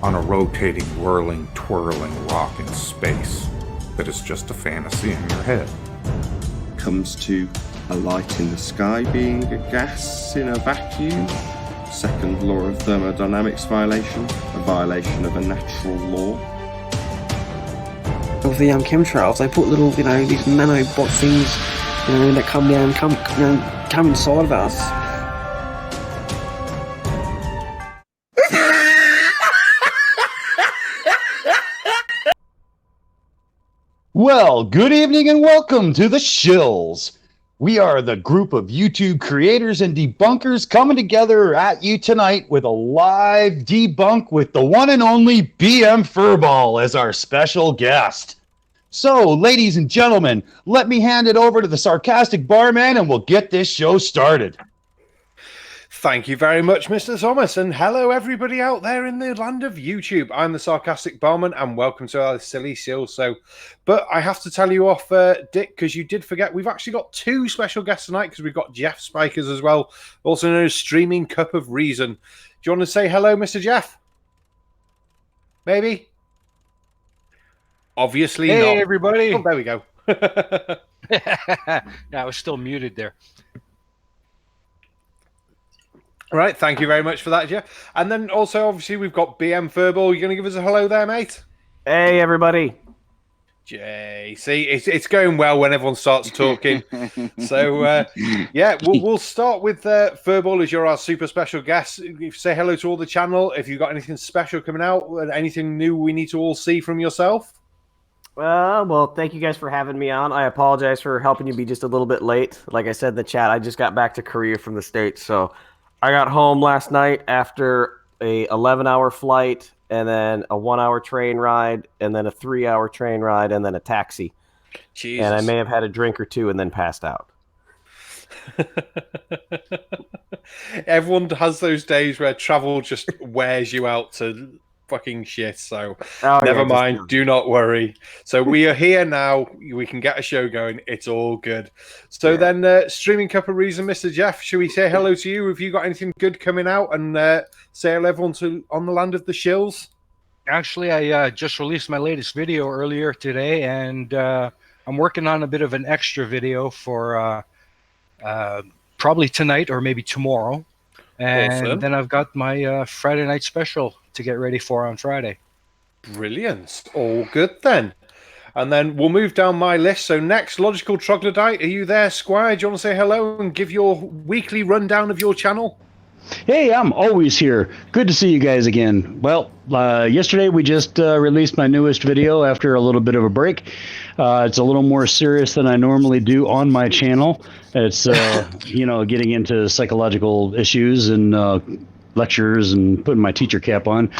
on a rotating, whirling, twirling rock in space that is just a fantasy in your head. Comes to a light in the sky being a gas in a vacuum. Second law of thermodynamics violation, a violation of a natural law. Of the chemtrails, they put little, these nanobot things, that come down, come inside of us. Well, good evening and welcome to the Shills. We are the group of YouTube creators and debunkers coming together at you tonight with a live debunk with the one and only BM Furball as our special guest. So, ladies and gentlemen, let me hand it over to the sarcastic barman and we'll get this show started. Thank you very much, Mr. Thomas, and hello everybody out there in the land of YouTube. I'm the Sarcastic Barman, and welcome to our SillyShillShow. But I have to tell you off, Dick, because you did forget, we've actually got two special guests tonight, because we've got Jeff Spikers as well, also known as Streaming Cup of Reason. Do you want to say hello, Mr. Jeff? Maybe? Obviously not. Hey, everybody. Oh, there we go. Yeah, I was still muted there. All right, thank you very much for that, Jeff. And then also, obviously, we've got BM Furball. You going to give us a hello there, mate? Hey, everybody. Jay, see, it's going well when everyone starts talking. So, yeah, we'll start with Furball as you're our super special guest. Say hello to all the channel. If you've got anything special coming out, anything new we need to all see from yourself. Well, thank you guys for having me on. I apologize for helping you be just a little bit late. Like I said in the chat, I just got back to Korea from the States, so I got home last night after a 11-hour flight and then a 1-hour train ride and then a 3-hour train ride and then a taxi. Jesus. And I may have had a drink or two and then passed out. Everyone has those days where travel just wears you out to fucking shit, so never mind, do not worry. So we are here now, we can get a show going, it's all good. So then Streaming Cup of Reason, Mr. Jeff, should we say hello to you? Have you got anything good coming out, and say hello everyone to on the land of the Shills? Actually, I just released my latest video earlier today, and I'm working on a bit of an extra video for probably tonight or maybe tomorrow. And awesome. Then I've got my Friday night special to get ready for on Friday. Brilliant. All good then. And then we'll move down my list. So next, Logical Troglodyte. Are you there, Squire? Do you want to say hello and give your weekly rundown of your channel? Hey, I'm always here. Good to see you guys again. Well, yesterday we just released my newest video after a little bit of a break. It's a little more serious than I normally do on my channel. It's, getting into psychological issues and lectures and putting my teacher cap on.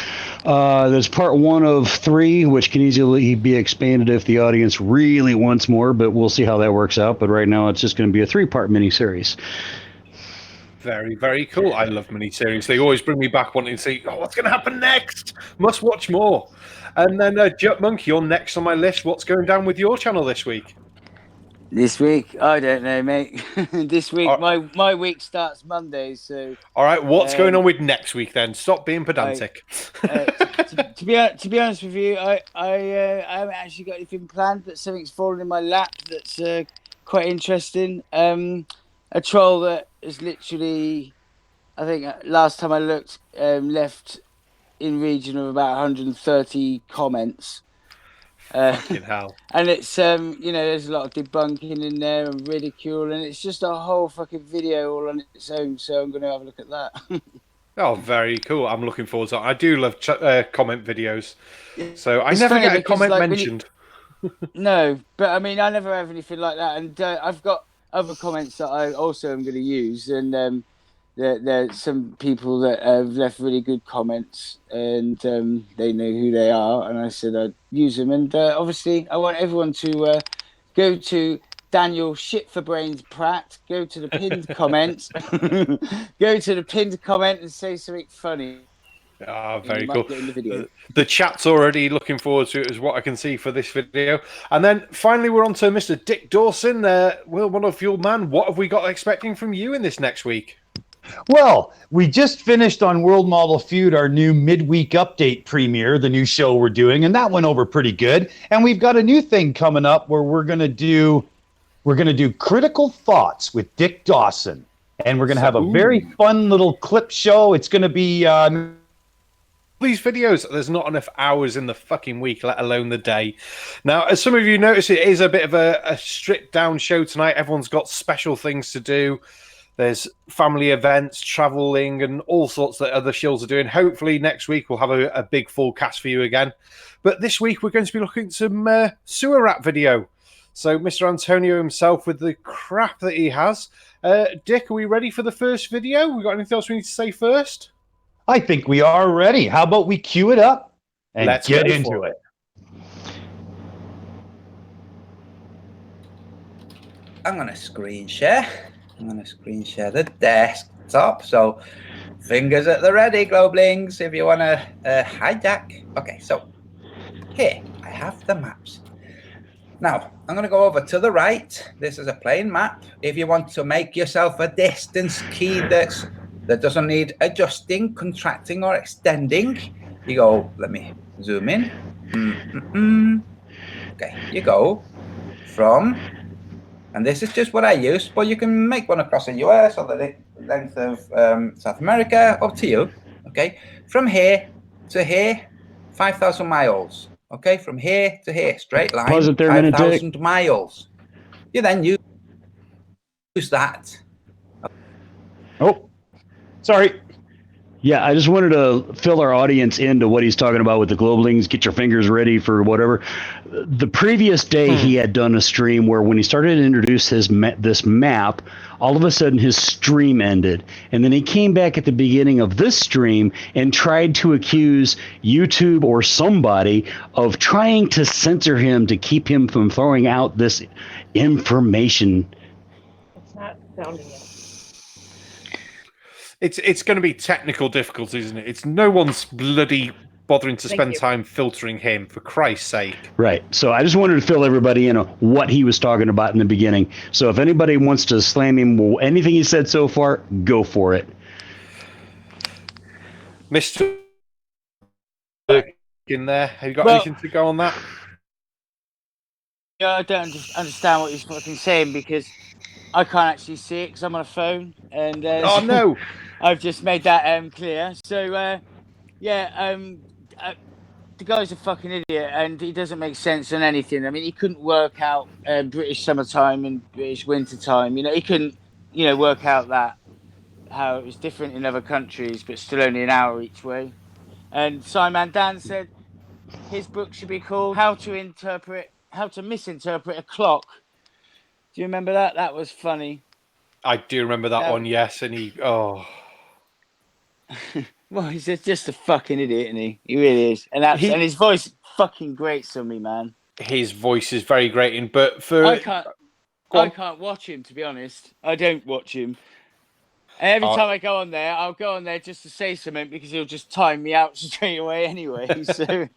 There's part 1 of 3, which can easily be expanded if the audience really wants more, but we'll see how that works out. But right now it's just going to be a 3-part miniseries. Very, very cool. I love miniseries. They always bring me back wanting to see, what's going to happen next? Must watch more. And then Jut Monk, you're next on my list. What's going down with your channel this week? This week, I don't know, mate. This week, my week starts Monday, so. All right, what's going on with next week then? Stop being pedantic. To be honest with you, I haven't actually got anything planned, but something's fallen in my lap that's quite interesting. A troll that is literally, I think last time I looked, left in region of about 130 comments. Fucking hell. And it's there's a lot of debunking in there and ridicule, and it's just a whole fucking video all on its own. So I'm going to have a look at that. Oh, very cool. I'm looking forward to it. I do love comment videos. So I never get a comment mentioned. No, but I mean, I never have anything like that. And I've got other comments that I also am going to use. And there's some people that have left really good comments, and they know who they are. And I said I'd use them. And obviously, I want everyone to go to Daniel Shit for Brains Pratt. Go to the pinned comment. Go to the pinned comment and say something funny. Ah, very cool. The chat's already looking forward to it, is what I can see for this video. And then finally, we're on to Mr. Dick Dawson. Will, one of your man, what have we got expecting from you in this next week? Well, we just finished on World Model Feud, our new midweek update premiere, the new show we're doing, and that went over pretty good. And we've got a new thing coming up where we're gonna do critical thoughts with Dick Dawson, and we're gonna have a very fun little clip show. It's gonna be these videos, there's not enough hours in the fucking week, let alone the day. Now, as some of you notice, it is a bit of a stripped down show tonight. Everyone's got special things to do. There's family events, traveling, and all sorts that other shills are doing. Hopefully next week we'll have a big full cast for you again. But this week we're going to be looking at some sewer rat video. So Mr. Antonio himself with the crap that he has. Dick, are we ready for the first video? We got anything else we need to say first? I think we are ready. How about we cue it up and Let's get go into for it. I'm going to screen share. I'm going to screen share the desktop. So fingers at the ready, Globlings, if you want to hijack. Okay, so here I have the maps. Now, I'm going to go over to the right. This is a plain map. If you want to make yourself a distance key that doesn't need adjusting, contracting, or extending, you go, let me zoom in. Okay, you go from, and this is just what I use, but you can make one across the US or the length of South America, up to you. Okay, from here to here, 5,000 miles. Okay, from here to here, straight line, 5,000 miles. You then use that. Oh, sorry. Yeah, I just wanted to fill our audience into what he's talking about with the Globalings. Get your fingers ready for whatever. The previous day, he had done a stream where when he started to introduce this map, all of a sudden his stream ended. And then he came back at the beginning of this stream and tried to accuse YouTube or somebody of trying to censor him to keep him from throwing out this information. It's not sounding it. It's going to be technical difficulties, isn't it? It's no one's bloody bothering to spend time filtering him, for Christ's sake. Right. So I just wanted to fill everybody in on what he was talking about in the beginning. So if anybody wants to slam him, anything he said so far, go for it. Mr. in there, have you got anything to go on that? Yeah, I don't understand what he's fucking saying because I can't actually see it because I'm on a phone. And oh no, I've just made that clear. So the guy's a fucking idiot, and he doesn't make sense on anything. I mean, he couldn't work out British summertime and British wintertime. You know, he couldn't, work out that how it was different in other countries, but still only an hour each way. And Simon Dan said his book should be called How to Misinterpret a Clock. Do you remember that? That was funny. I do remember that one, yes. And he, well, he's just a fucking idiot, isn't he? He really is. And and his voice fucking grates on me, man. His voice is very grating, but I can't watch him, to be honest. I don't watch him. And every time I go on there, I'll go on there just to say something because he'll just time me out straight away anyway. So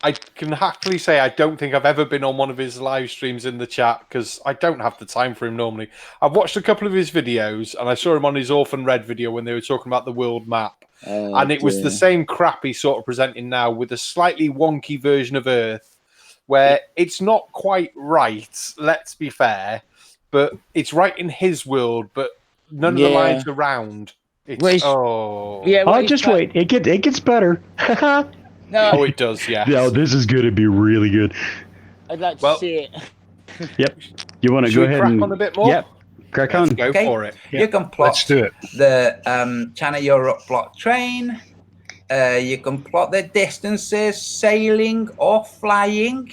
I can happily say I don't think I've ever been on one of his live streams in the chat because I don't have the time for him normally. I've watched a couple of his videos and I saw him on his Orphan Red video when they were talking about the world map. And it was the same crap he's sort of presenting now with a slightly wonky version of Earth where it's not quite right, let's be fair, but it's right in his world, but none of the lines around. It's, just wait. It gets better. No. Oh, it does, yeah. No, this is going to be really good. I'd like to see it. Yep. You want to go ahead and crack on a bit more? Yep. Crack on. Go for it. You can plot Let's do it. the China Europe block train. You can plot the distances sailing or flying.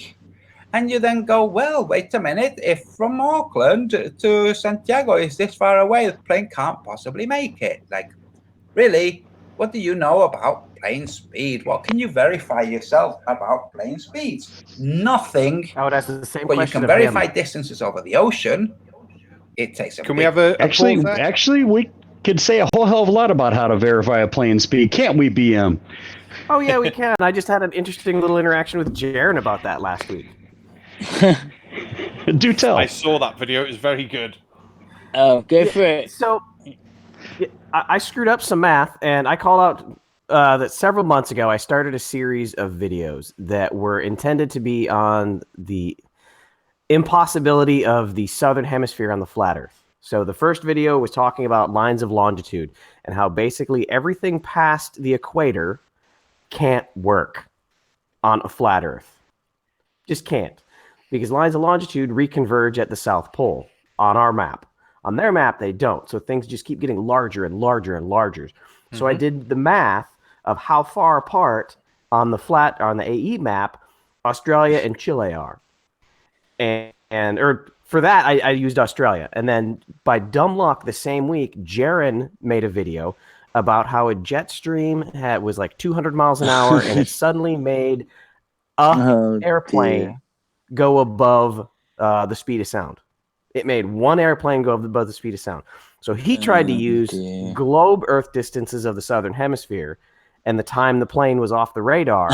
And you then go, well, wait a minute. If from Auckland to Santiago is this far away, the plane can't possibly make it. Like, really? What do you know about plane speed? What can you verify yourself about plane speeds? Nothing. I would ask the same But you question can of verify him. distances over the ocean. It takes a Can we have a Actually, we could say a whole hell of a lot about how to verify a plane speed, can't we, BM? Oh, yeah, we can. I just had an interesting little interaction with Jaren about that last week. Do tell. I saw that video. It was very good. Oh, go for it. So, I screwed up some math, and I called out that several months ago I started a series of videos that were intended to be on the impossibility of the southern hemisphere on the flat Earth. So the first video was talking about lines of longitude and how basically everything past the equator can't work on a flat Earth. Just can't. Because lines of longitude reconverge at the South Pole on our map. On their map, they don't. So things just keep getting larger and larger and larger. So I did the math of how far apart on the AE map Australia and Chile are. And for that, I used Australia. And then by dumb luck, the same week, Jaron made a video about how a jet stream was like 200 miles an hour, and it suddenly made an airplane go above the speed of sound. It made one airplane go above the speed of sound. So he tried to use globe Earth distances of the southern hemisphere and the time the plane was off the radar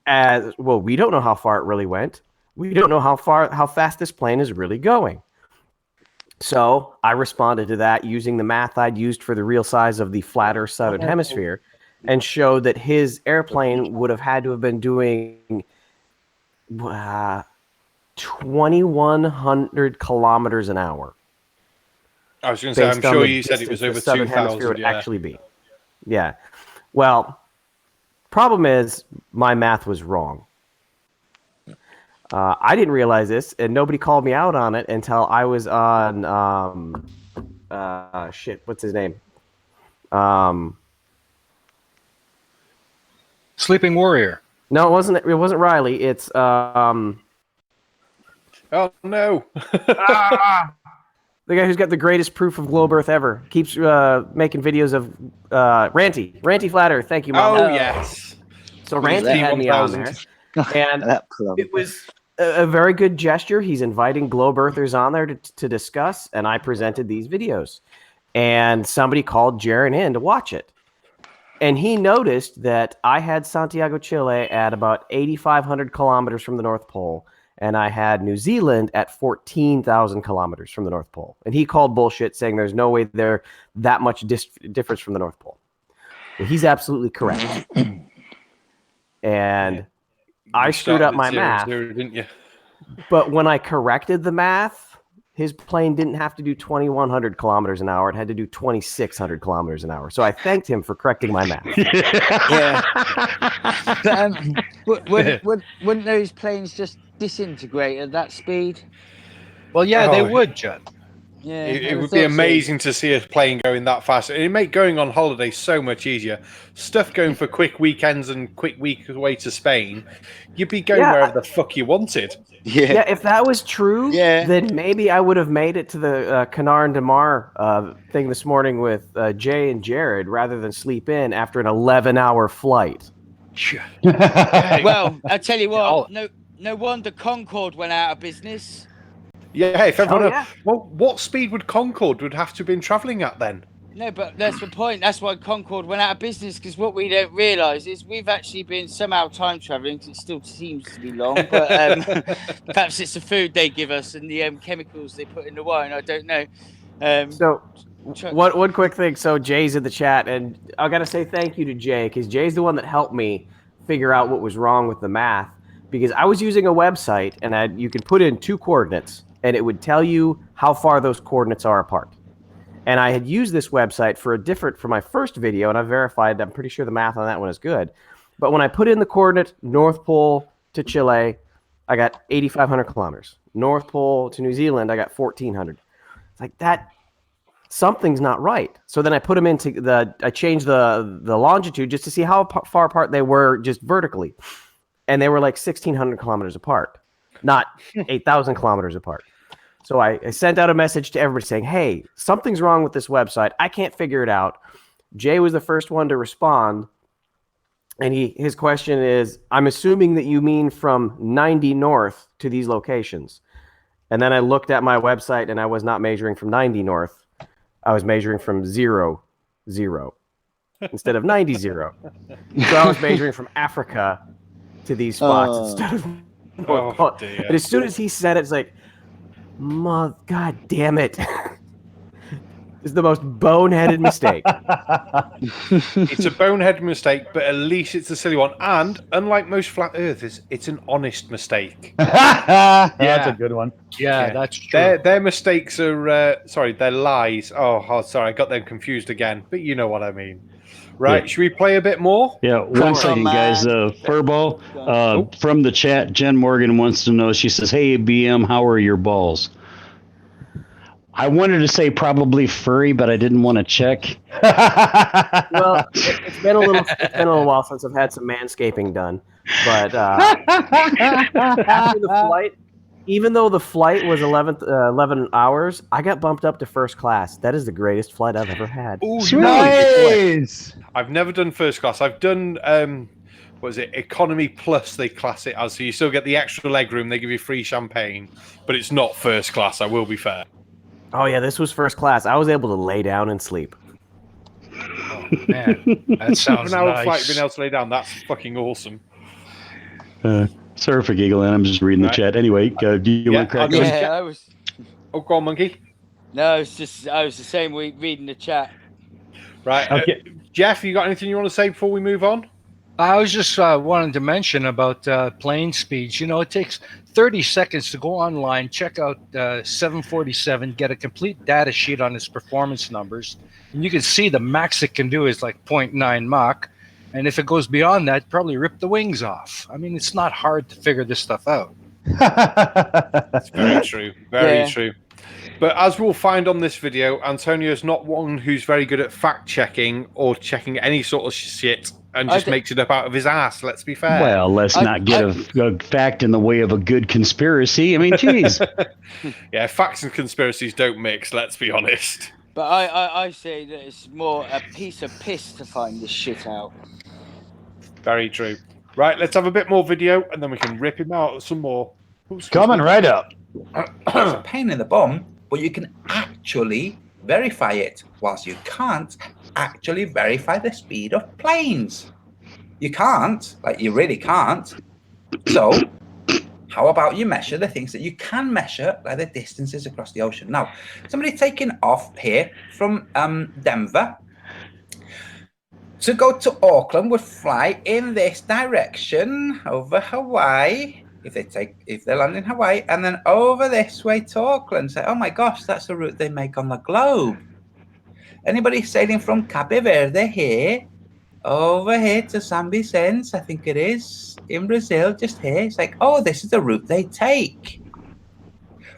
as, well, we don't know how far it really went. We don't know how fast this plane is really going. So I responded to that using the math I'd used for the real size of the flat Earth southern hemisphere and showed that his airplane would have had to have been doing 2,100 kilometers an hour. I was going to say, I'm sure you said it was over 2,000. Would actually be. Yeah. Well, problem is my math was wrong. I didn't realize this, and nobody called me out on it until I was on what's his name? Sleeping Warrior. No, it wasn't Riley. It's oh no. The guy who's got the greatest proof of globe Earth ever. Keeps making videos of Ranty Flat Earth. Thank you, Mom. Oh yes. So Ranty had me on there, and it was a very good gesture. He's inviting globe Earthers on there to discuss, and I presented these videos, and somebody called Jaron in to watch it, and he noticed that I had Santiago, Chile at about 8,500 kilometers from the North Pole, and I had New Zealand at 14,000 kilometers from the North Pole. And he called bullshit, saying there's no way they're that much difference from the North Pole. Well, he's absolutely correct. And I screwed up my math. Didn't you? But when I corrected the math, his plane didn't have to do 2,100 kilometers an hour. It had to do 2,600 kilometers an hour. So I thanked him for correcting my math. Yeah. But, wouldn't those planes just disintegrate at that speed? Well, yeah, they would, Judd. Yeah, it would be amazing to see a plane going that fast. It'd make going on holiday so much easier. Stuff going for quick weekends and quick week away to Spain, you'd be going wherever the fuck you wanted. Yeah, if that was true, then maybe I would have made it to the Canar and Damar thing this morning with Jay and Jared rather than sleep in after an 11-hour flight. Well, I tell you what, no wonder Concorde went out of business. Yeah, if everyone, well, what speed would Concorde have to have been travelling at then? No, but that's the point. That's why Concorde went out of business, because what we don't realise is we've actually been somehow time travelling, because it still seems to be long, but perhaps it's the food they give us and the chemicals they put in the wine, I don't know. So, one quick thing. So, Jay's in the chat, and I got to say thank you to Jay, because Jay's the one that helped me figure out what was wrong with the math, because I was using a website, and you could put in 2 coordinates, and it would tell you how far those coordinates are apart. And I had used this website for my first video, and I verified, I'm pretty sure the math on that one is good. But when I put in the coordinate North Pole to Chile, I got 8,500 kilometers. North Pole to New Zealand, I got 1,400. It's like that, something's not right. So then I put them into I changed the longitude just to see how far apart they were just vertically. And they were like 1,600 kilometers apart, not 8,000 kilometers apart. So I sent out a message to everybody saying, hey, something's wrong with this website. I can't figure it out. Jay was the first one to respond. And his question is, I'm assuming that you mean from 90 north to these locations. And then I looked at my website, and I was not measuring from 90 north. I was measuring from 0, 0 instead of 90, 0. So I was measuring from Africa to these spots instead of North Pole. And as soon as he said it, it's like, God damn it. is the most boneheaded mistake. It's a bonehead mistake, but at least it's a silly one. And unlike most flat earthers, it's an honest mistake. That's a good one. Yeah, that's true. Their mistakes are they're lies. Oh, sorry, I got them confused again. But you know what I mean. Right, Yeah. should we play a bit more? Yeah, one second, guys. Furball, from the chat, Jen Morgan wants to know, she says, hey, BM, how are your balls? I wanted to say probably furry, but I didn't want to check. Well, it's been a little while since I've had some manscaping done. But after the flight, even though the flight was 11 hours, I got bumped up to first class. That is the greatest flight I've ever had. Ooh, Nice. I've never done first class. I've done what is it? Economy plus they class it as, so you still get the extra leg room. They give you free champagne, but it's not first class. I will be fair. Oh yeah, this was first class. I was able to lay down and sleep. Oh, man, that sounds An hour nice. flight being able to lay down. That's fucking awesome. Sorry for giggling. I'm just reading the chat. Anyway, do you want to crack on? Yeah, I was. Oh, go on, monkey. No, it's just I was the same week reading the chat. Right. Okay. Jeff, you got anything you want to say before we move on? I was just wanting to mention about plane speeds. You know, it takes 30 seconds to go online, check out 747, get a complete data sheet on its performance numbers, and you can see the max it can do is like 0.9 Mach. And if it goes beyond that, probably rip the wings off. I mean, it's not hard to figure this stuff out. That's very true. Very Yeah. true. But as we'll find on this video, Antonio's not one who's very good at fact-checking or checking any sort of shit and just makes it up out of his ass, let's be fair. Well, let's not get a fact in the way of a good conspiracy. I mean, geez. Yeah, facts and conspiracies don't mix, let's be honest. But I say that it's more a piece of piss to find this shit out. Very true. Right, let's have a bit more video and then we can rip him out some more. Oops, Coming right up. It's a pain in the bum, but you can actually verify it, whilst you can't actually verify the speed of planes. You can't, like you really can't. So, how about you measure the things that you can measure, like the distances across the ocean? Now, somebody taking off here from Denver to go to Auckland would fly in this direction over Hawaii. If they land in Hawaii and then over this way to Auckland, say, oh my gosh, that's the route they make on the globe. Anybody sailing from Cape Verde here, over here to San Vicente, I think it is, in Brazil, just here, it's like, oh, this is the route they take.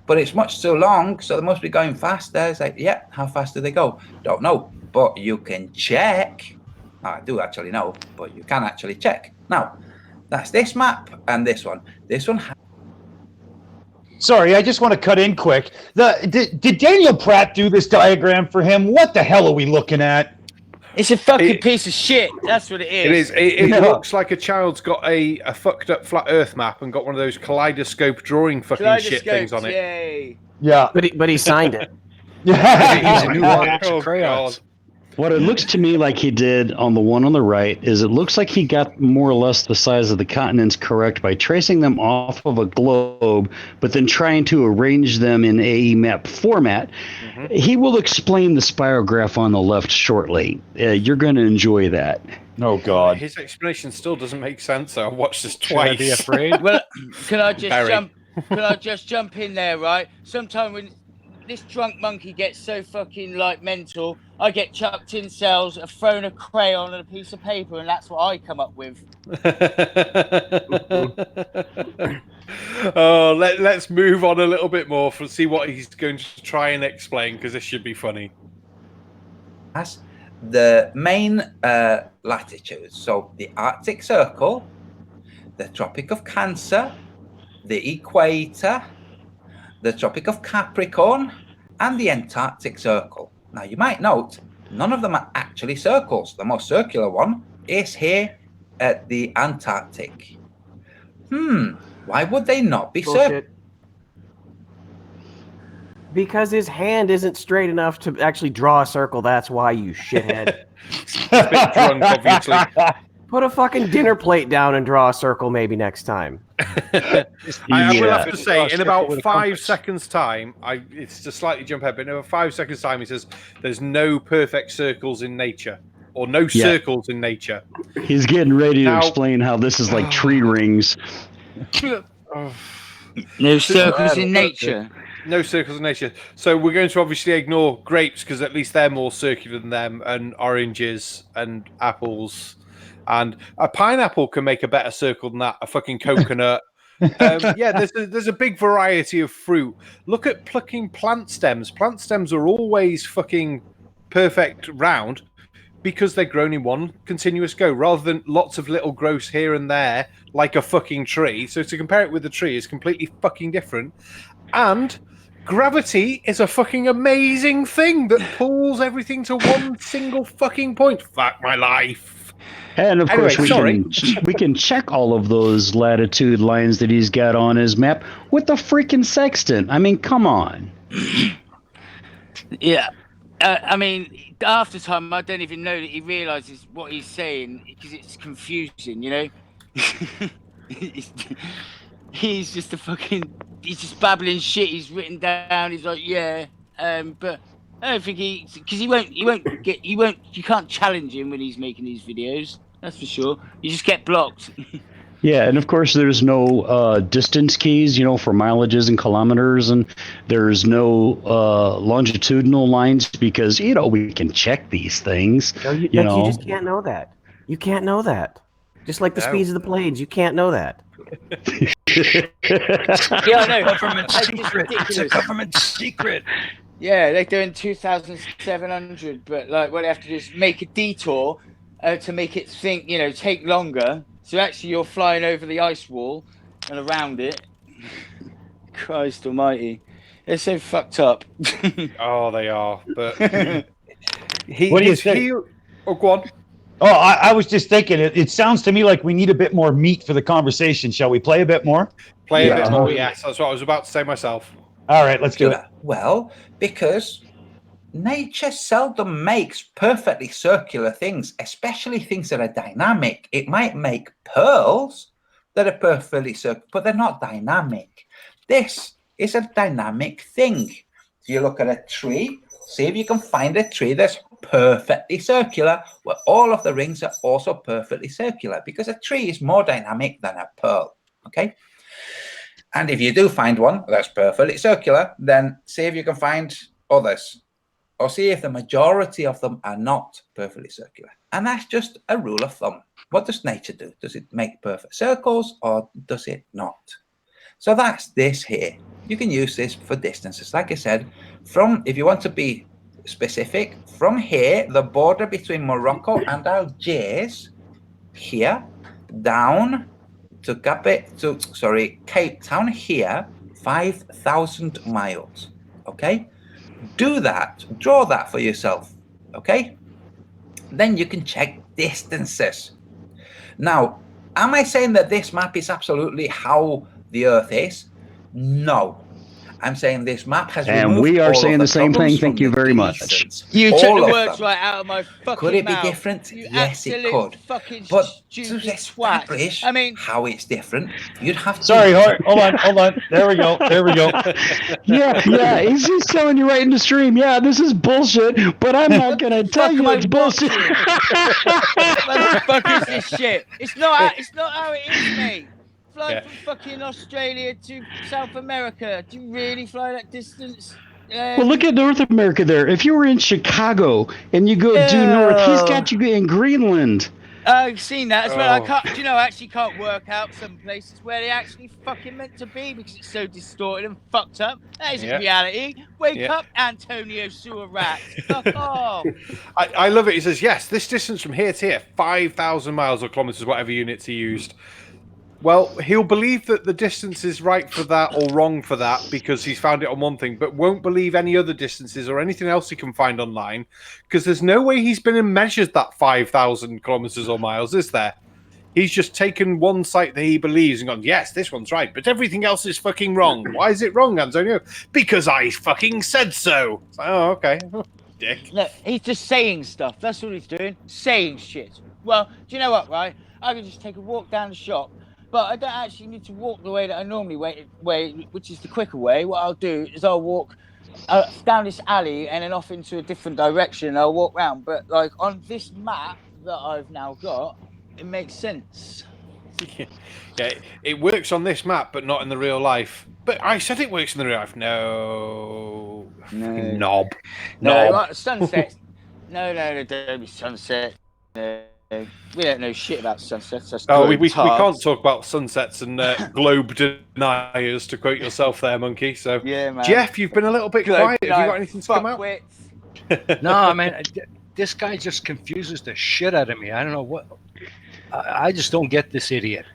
But it's much too long, so they must be going faster. It's like, yeah, how fast do they go? Don't know, but you can check. I do actually know, but you can actually check. Now, that's this map and this one. This one. Sorry, I just want to cut in quick. Did Daniel Pratt do this diagram for him? What the hell are we looking at? It's a fucking piece of shit. That's what it is. It is. It looks like a child's got a fucked up flat Earth map and got one of those kaleidoscope drawing fucking shit things on it. Yay. Yeah. But he signed it. He's a new box Oh, of crayons. God. What it looks to me like he did on the one on the right is it looks like he got more or less the size of the continents correct by tracing them off of a globe, but then trying to arrange them in AE map format. Mm-hmm. He will explain the spirograph on the left shortly. You're going to enjoy that. Oh, God. His explanation still doesn't make sense. So I watched this Should I be twice. afraid? Well, can I just Very. jump in there, right? Sometime when this drunk monkey gets so fucking like mental, I get chucked in cells, thrown a crayon and a piece of paper, and that's what I come up with. Oh, let's move on a little bit more to see what he's going to try and explain, because this should be funny. That's the main latitudes. So the Arctic Circle, the Tropic of Cancer, the Equator, the Tropic of Capricorn, and the Antarctic Circle. Now, you might note, none of them are actually circles. The most circular one is here at the Antarctic. Why would they not be circular? Because his hand isn't straight enough to actually draw a circle. That's why, you shithead. He's a bit drunk, obviously. Put a fucking dinner plate down and draw a circle maybe next time. I will have to say, in about 5 seconds' time, it's to slightly jump ahead, but in about 5 seconds' time, he says there's no perfect circles in nature, or no circles in nature. He's getting ready to explain how this is like tree rings. No circles in nature. No circles in nature. So we're going to obviously ignore grapes because at least they're more circular than them, and oranges and apples. And a pineapple can make a better circle than that. A fucking coconut. There's a big variety of fruit. Look at plucking plant stems. Plant stems are always fucking perfect round because they're grown in one continuous go rather than lots of little growths here and there like a fucking tree. So to compare it with the tree is completely fucking different. And gravity is a fucking amazing thing that pulls everything to one single fucking point. Fuck my life. And of course, we can check all of those latitude lines that he's got on his map with the freaking sextant. I mean, come on. Yeah. I mean, after time, I don't even know that he realizes what he's saying because it's confusing, you know? He's just he's just babbling shit he's written down. He's like, but I don't think you can't challenge him when he's making these videos. That's for sure. You just get blocked. Yeah, and of course there's no distance keys, for mileages and kilometers, and there's no longitudinal lines because, we can check these things. You just can't know that. You can't know that. Just like the speeds of the blades, you can't know that. Yeah, I know. Government secret. It's a government secret. Yeah, they're doing 2,700, but like what they have to do is make a detour to make it take longer. So actually you're flying over the ice wall and around it. Christ almighty. They're so fucked up. Oh, they are. But what do you say? Oh, go on. Oh, I was just thinking, it sounds to me like we need a bit more meat for the conversation. Shall we play a bit more? Play a bit more, yes. That's what I was about to say myself. All right, let's do it. Well, because nature seldom makes perfectly circular things, especially things that are dynamic. It might make pearls that are perfectly circular, but they're not dynamic. This is a dynamic thing. So you look at a tree, see if you can find a tree that's perfectly circular, where all of the rings are also perfectly circular, because a tree is more dynamic than a pearl, okay? And if you do find one that's perfectly circular, then see if you can find others, or see if the majority of them are not perfectly circular. And that's just a rule of thumb. What does nature do? Does it make perfect circles or does it not? So that's this here. You can use this for distances. Like I said, if you want to be specific, from here, the border between Morocco and Algiers, here, down to Cape Town here, 5,000 miles, okay? Do that, draw that for yourself, okay? Then you can check distances. Now, am I saying that this map is absolutely how the Earth is? No. I'm saying this map has removed and we are all saying of the same thing. Thank you very much. You took the words right out of my fucking mouth. Could it be different? Yes, it could. But to establish how it's different, you'd have to. Sorry, hold on. There we go. Yeah. He's just telling you right in the stream. Yeah, this is bullshit, but I'm not gonna tell you it's bullshit. What the fuck is this shit? It's not how it is, mate. Fly from fucking Australia to South America. Do you really fly that distance? Well, look at North America there. If you were in Chicago and you go due north, he's got you in Greenland. I've seen that as well. I actually can't work out some places where they actually fucking meant to be because it's so distorted and fucked up. That isn't reality. Wake up, Antonio Sewer Rat. Fuck off. I love it. He says, yes, this distance from here to here, 5,000 miles or kilometers, whatever units he used. Well, he'll believe that the distance is right for that or wrong for that because he's found it on one thing, but won't believe any other distances or anything else he can find online because there's no way he's been and measured that 5,000 kilometers or miles, is there? He's just taken one site that he believes and gone, yes, this one's right, but everything else is fucking wrong. Why is it wrong, Antonio? Because I fucking said so. Oh, okay. Dick. Look, he's just saying stuff. That's all he's doing. Saying shit. Well, do you know what, right? I can just take a walk down the shop, but I don't actually need to walk the way that I normally way, which is the quicker way. What I'll do is I'll walk down this alley and then off into a different direction. I'll walk round, but like on this map that I've now got, it makes sense. Yeah, it works on this map, but not in the real life. But I said it works in the real life. No. Knob. No, right, sunsets. no, don't be sunset. No. We don't know shit about sunsets. That's we can't talk about sunsets and globe deniers, to quote yourself there, Monkey. So, yeah, man. Jeff, you've been a little bit quiet. Have you got anything to come out? No, man, this guy just confuses the shit out of me. I don't know what. I just don't get this idiot.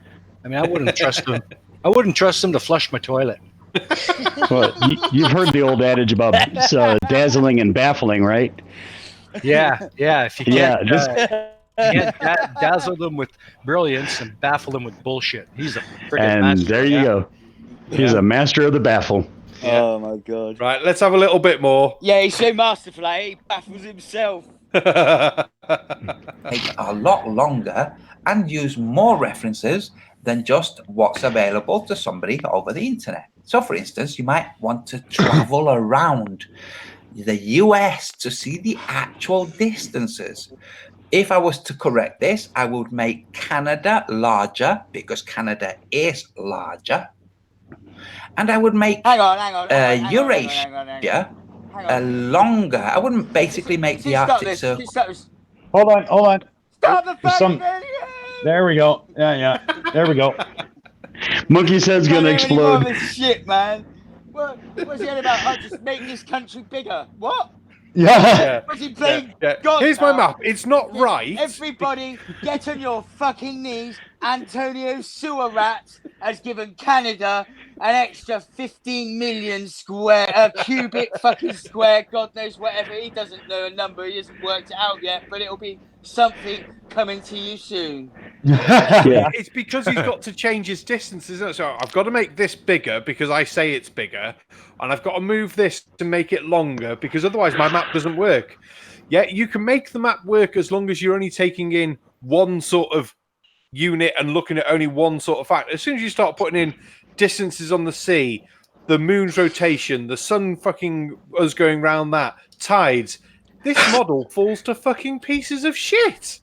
I mean, I wouldn't trust him. I wouldn't trust him to flush my toilet. Well, you've heard the old adage about dazzling and baffling, right? Yeah. If you can't dazzle them with brilliance and baffle them with bullshit. He's a friggin' master. And there you go. He's a master of the baffle. Yeah. Oh my god! Right, let's have a little bit more. Yeah, he's so masterful. He baffles himself. Take a lot longer and use more references than just what's available to somebody over the internet. So, for instance, you might want to travel around the US to see the actual distances. If I was to correct this, I would make Canada larger because Canada is larger. And I would make Eurasia longer. I wouldn't basically make the Arctic Circle. Hold on. Stop the fucking video! There we go. Yeah. There we go. Monkey's head's gonna explode. This shit, man. What's he on about? I just make this country bigger. What? Yeah. What's he playing? God, here's my map. It's not right. Everybody, get on your fucking knees. Antonio Sewer Rat has given Canada an extra 15 million cubic fucking square. God knows whatever. He doesn't know a number. He hasn't worked it out yet, but it'll be something coming to you soon. Yeah. It's because he's got to change his distance, isn't it? So I've got to make this bigger because I say it's bigger, and I've got to move this to make it longer because otherwise my map doesn't work. Yeah, you can make the map work as long as you're only taking in one sort of unit and looking at only one sort of fact. As soon as you start putting in distances on the sea, the moon's rotation, the sun fucking us going round that, tides, this model falls to fucking pieces of shit.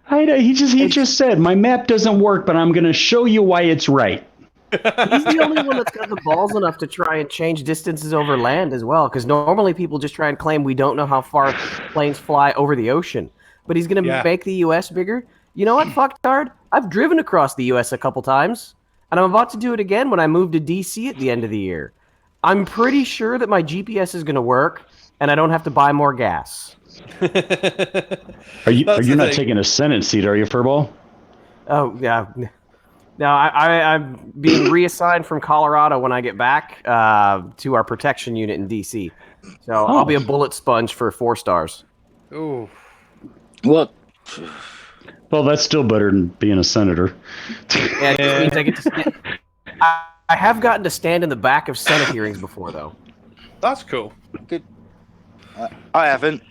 I know, he just said my map doesn't work, but I'm going to show you why it's right. He's the only one that's got the balls enough to try and change distances over land as well, because normally people just try and claim we don't know how far planes fly over the ocean. But he's going to make the U.S. bigger. You know what, fucktard? I've driven across the U.S. a couple times, and I'm about to do it again when I move to D.C. at the end of the year. I'm pretty sure that my GPS is going to work, and I don't have to buy more gas. Are you not taking a Senate seat, are you, Furball? Oh, yeah. No, I'm being reassigned from Colorado when I get back to our protection unit in D.C. So I'll be a bullet sponge for 4 stars. Ooh. What? Well, that's still better than being a senator. Yeah, it just means I get to stand. I have gotten to stand in the back of Senate hearings before, though. That's cool. Good. I haven't.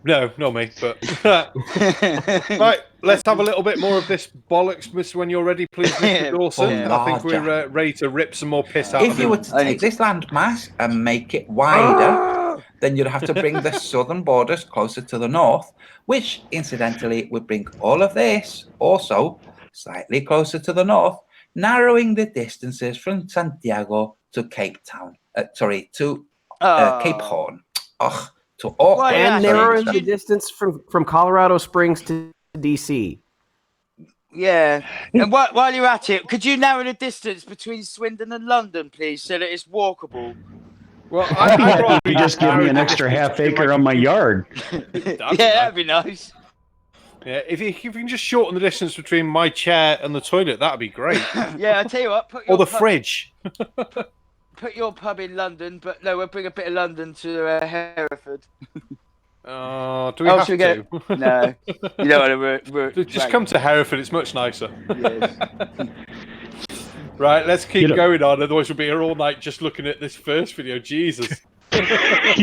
No, not me, but... Right, let's have a little bit more of this bollocks, Mr. When you're ready, please, Mr. Dawson. I think we're ready to rip some more piss out of If you were to take this landmass and make it wider, then you'd have to bring the southern borders closer to the north, which, incidentally, would bring all of this also slightly closer to the north, narrowing the distances from Santiago to Cape Town. To Cape Horn. To Auckland. And narrowing the distance from Colorado Springs to D.C. Yeah. And while you're at it, could you narrow the distance between Swindon and London, please, so that it's walkable? Well, I'd be happy if you just give me an extra half acre on my yard. That'd be nice. Yeah, if you can just shorten the distance between my chair and the toilet, that'd be great. Yeah, I tell you what. Or the fridge. Put your pub in London, but no, we'll bring a bit of London to Hereford. Do we have to? No, you don't want to. Just come to Hereford, it's much nicer. Yes. Right, let's keep going on, otherwise we'll be here all night just looking at this first video. Jesus.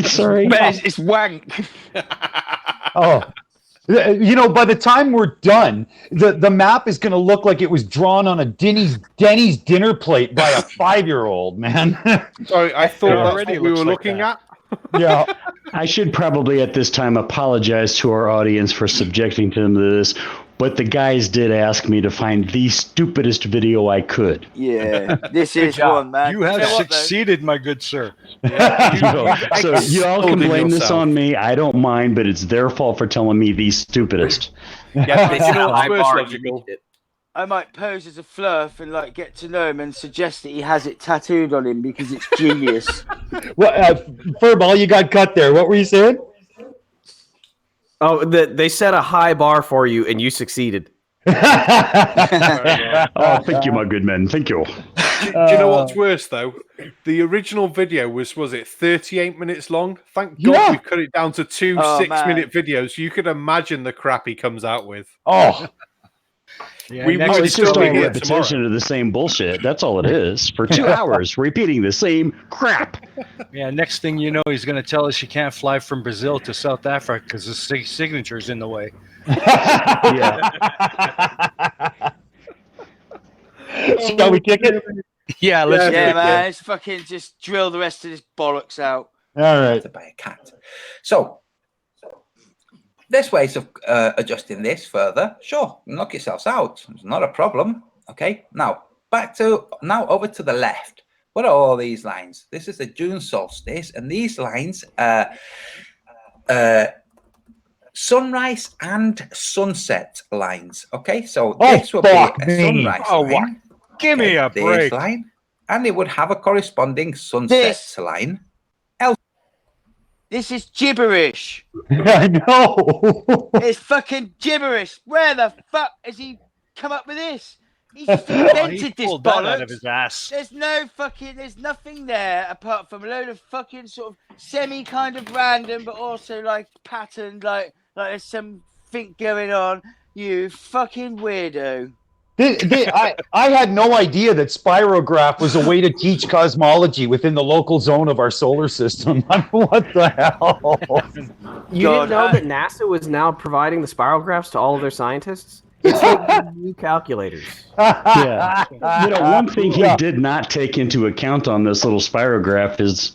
Sorry. But it's wank. Oh. You know, by the time we're done, the map is going to look like it was drawn on a Denny's dinner plate by a 5-year-old, man. Sorry, I thought that's already what we looks were like looking that. at. Yeah. I should probably at this time apologize to our audience for subjecting them to this, but the guys did ask me to find the stupidest video I could. Yeah, this is job. one, man. You have know what, though? succeeded, my good sir. So you all can Extolled blame this yourself. on me. I don't mind, but it's their fault for telling me the stupidest. Yeah, but you know High what's bar, worse, you logical? reached it. I might pose as a fluff and like get to know him and suggest that he has it tattooed on him because it's genius. What, Furball, you got cut there. What were you saying? Oh, they set a high bar for you, and you succeeded. Oh, thank you, my good men. Thank you. Do you know what's worse though? The original video was it 38 minutes long? Thank God Yeah. we've cut it down to two Oh, 6-minute videos. You could imagine the crap he comes out with. Oh, Yeah, We next would It's still just be all here repetition of the same bullshit. That's all it is. For 2 hours, repeating the same crap. Yeah, next thing you know, he's going to tell us you can't fly from Brazil to South Africa because his signature's in the way. Yeah. shall we kick it? Yeah, let's do Yeah, it. man, let's fucking just drill the rest of this bollocks out. All right. By a cat. So there's ways of adjusting this further. Sure, knock yourselves out. It's not a problem. Okay. Now over to the left. What are all these lines? This is the June solstice, and these lines sunrise and sunset lines. Okay, so this would be fuck a me. sunrise Oh, line. what? Give me a this break. line, and it would have a corresponding sunset line. This is gibberish. I know. It's fucking gibberish. Where the fuck has he come up with this? He's just Oh, he invented this pulled that out of bollocks. his ass. There's nothing there apart from a load of fucking sort of semi kind of random, but also like patterned, like there's something going on. You fucking weirdo. I had no idea that spirograph was a way to teach cosmology within the local zone of our solar system. What the hell? You God, didn't know that NASA was now providing the spirographs to all of their scientists? It's like new calculators. Yeah. You know, one thing he did not take into account on this little spirograph is,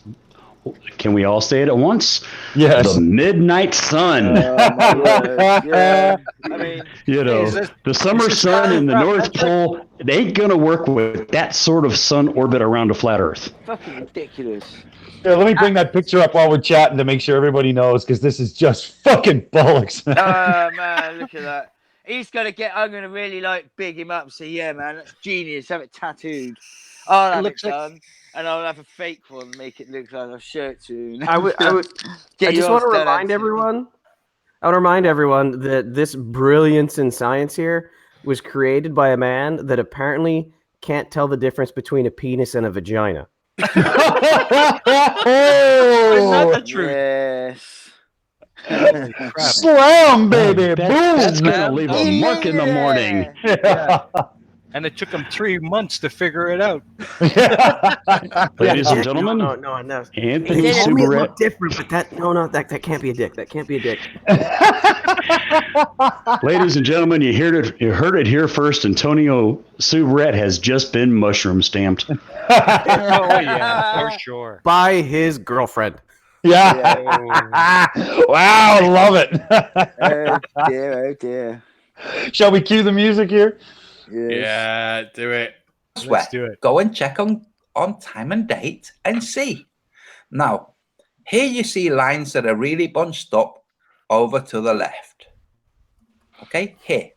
can we all say it at once? Yes. The midnight sun. Oh, my word. Yeah. I mean, You know, the summer sun and the North Pole, they ain't going to work with that sort of sun orbit around a flat Earth. fucking ridiculous. Yeah, let me bring that picture up while we're chatting to make sure everybody knows, because this is just fucking bollocks. Oh man, look at that. I'm gonna really like big him up and say, yeah man, that's genius, have it tattooed. I'll have it looks like- done. And I'll have a fake one, make it look like a shirt tune. I just want to remind everyone. I want to remind everyone that this brilliance in science here was created by a man that apparently can't tell the difference between a penis and a vagina. Is that the truth? Yes. Crap. Slam, baby. That's Boom. going to leave a mark in the morning. Yeah. And it took him 3 months to figure it out. Ladies and gentlemen, No. Anthony It may look Subaret. different, but that can't be a dick. That can't be a dick. Ladies and gentlemen, you heard it here first. Antonio Subaret has just been mushroom stamped. Oh, yeah, for sure. By his girlfriend. Yeah. Wow, love it. Oh dear. Shall we cue the music here? Yes. Yeah, do it. Let's do it. Go and check on time and date and see. Now, here you see lines that are really bunched up over to the left. Okay, here,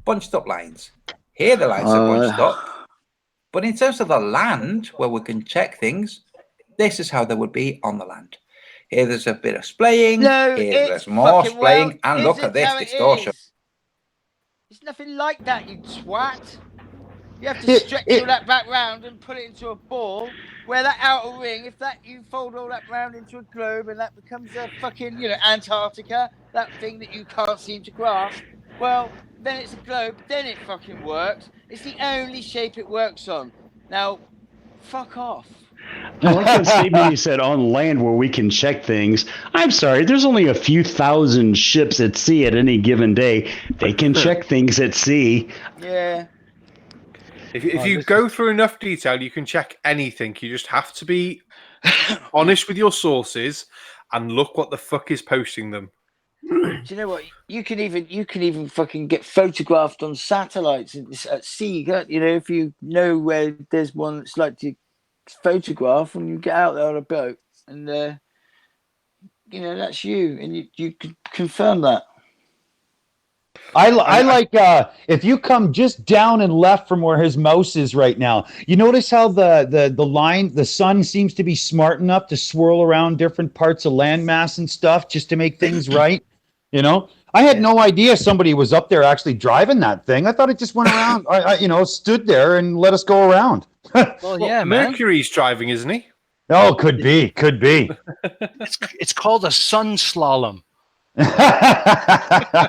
bunched up lines. Here the lines are bunched up. But in terms of the land, where we can check things, this is how they would be on the land. Here there's a bit of splaying. No, Here it's there's more fucking splaying. well, And look isn't at this how it distortion. is. It's nothing like that, you twat. You have to stretch all that back round and put it into a ball where that outer ring, if that you fold all that round into a globe and that becomes a fucking, Antarctica, that thing that you can't seem to grasp, well, then it's a globe, then it fucking works. It's the only shape it works on. Now, fuck off. I like that statement he said on land where we can check things. I'm sorry, there's only a few thousand ships at sea at any given day. They can check things at sea. Yeah. If you go through enough detail, you can check anything. You just have to be honest with your sources and look what the fuck is posting them. Do you know what? You can even fucking get photographed on satellites at sea. You know, if you know where there's one that's like to photograph, when you get out there on a boat, and you know that's you, and you can confirm that. I like if you come just down and left from where his mouse is right now. You notice how the sun seems to be smart enough to swirl around different parts of landmass and stuff just to make things right. You know, I had no idea somebody was up there actually driving that thing. I thought it just went around. Stood there and let us go around. Well, yeah, man. Mercury's driving, isn't he? Oh, could be. It's called a sun slalom.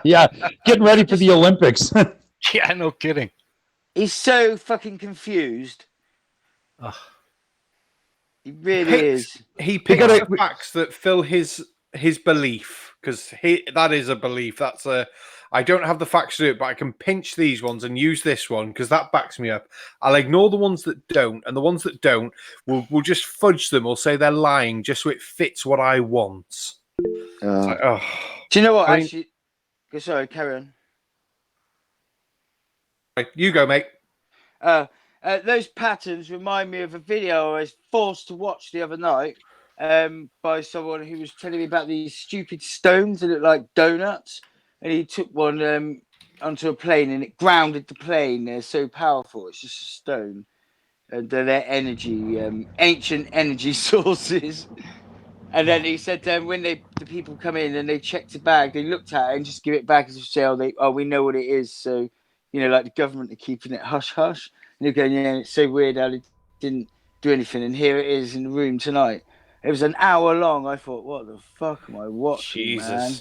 Yeah, getting ready for the Olympics. Yeah, no kidding. He's so fucking confused. Ugh. He really is. He picks the facts that fill his belief, because that is a belief. I don't have the facts to do it, but I can pinch these ones and use this one because that backs me up. I'll ignore the ones that don't, and the ones that don't, we'll just fudge them or say they're lying just so it fits what I want. Do you know what? Actually, sorry, carry on. Right, you go, mate. Those patterns remind me of a video I was forced to watch the other night by someone who was telling me about these stupid stones that look like donuts. And he took one onto a plane and it grounded the plane. They're so powerful. It's just a stone. And they're energy, ancient energy sources. And then he said when the people come in and they checked the bag, they looked at it and just give it back as if to say, we know what it is. So, like the government are keeping it hush-hush. And you're going, yeah, it's so weird how they didn't do anything. And here it is in the room tonight. It was an hour long. I thought, what the fuck am I watching, Jesus. man?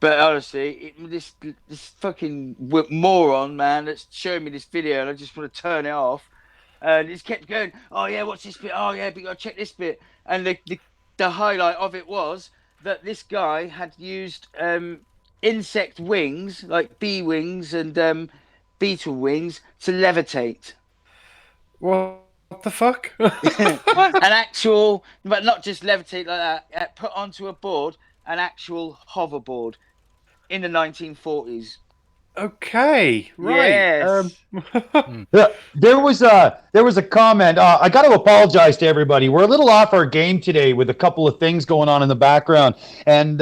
But honestly, this fucking moron, man, that's showing me this video, and I just want to turn it off. And he kept going, oh, yeah, what's this bit? Oh, yeah, but you got to check this bit. And the highlight of it was that this guy had used insect wings, like bee wings and beetle wings, to levitate. What the fuck? An actual, but not just levitate like that, put onto a board, an actual hoverboard in the 1940s. Okay, right. Yes. Yeah, there was a comment. I got to apologize to everybody. We're a little off our game today with a couple of things going on in the background, and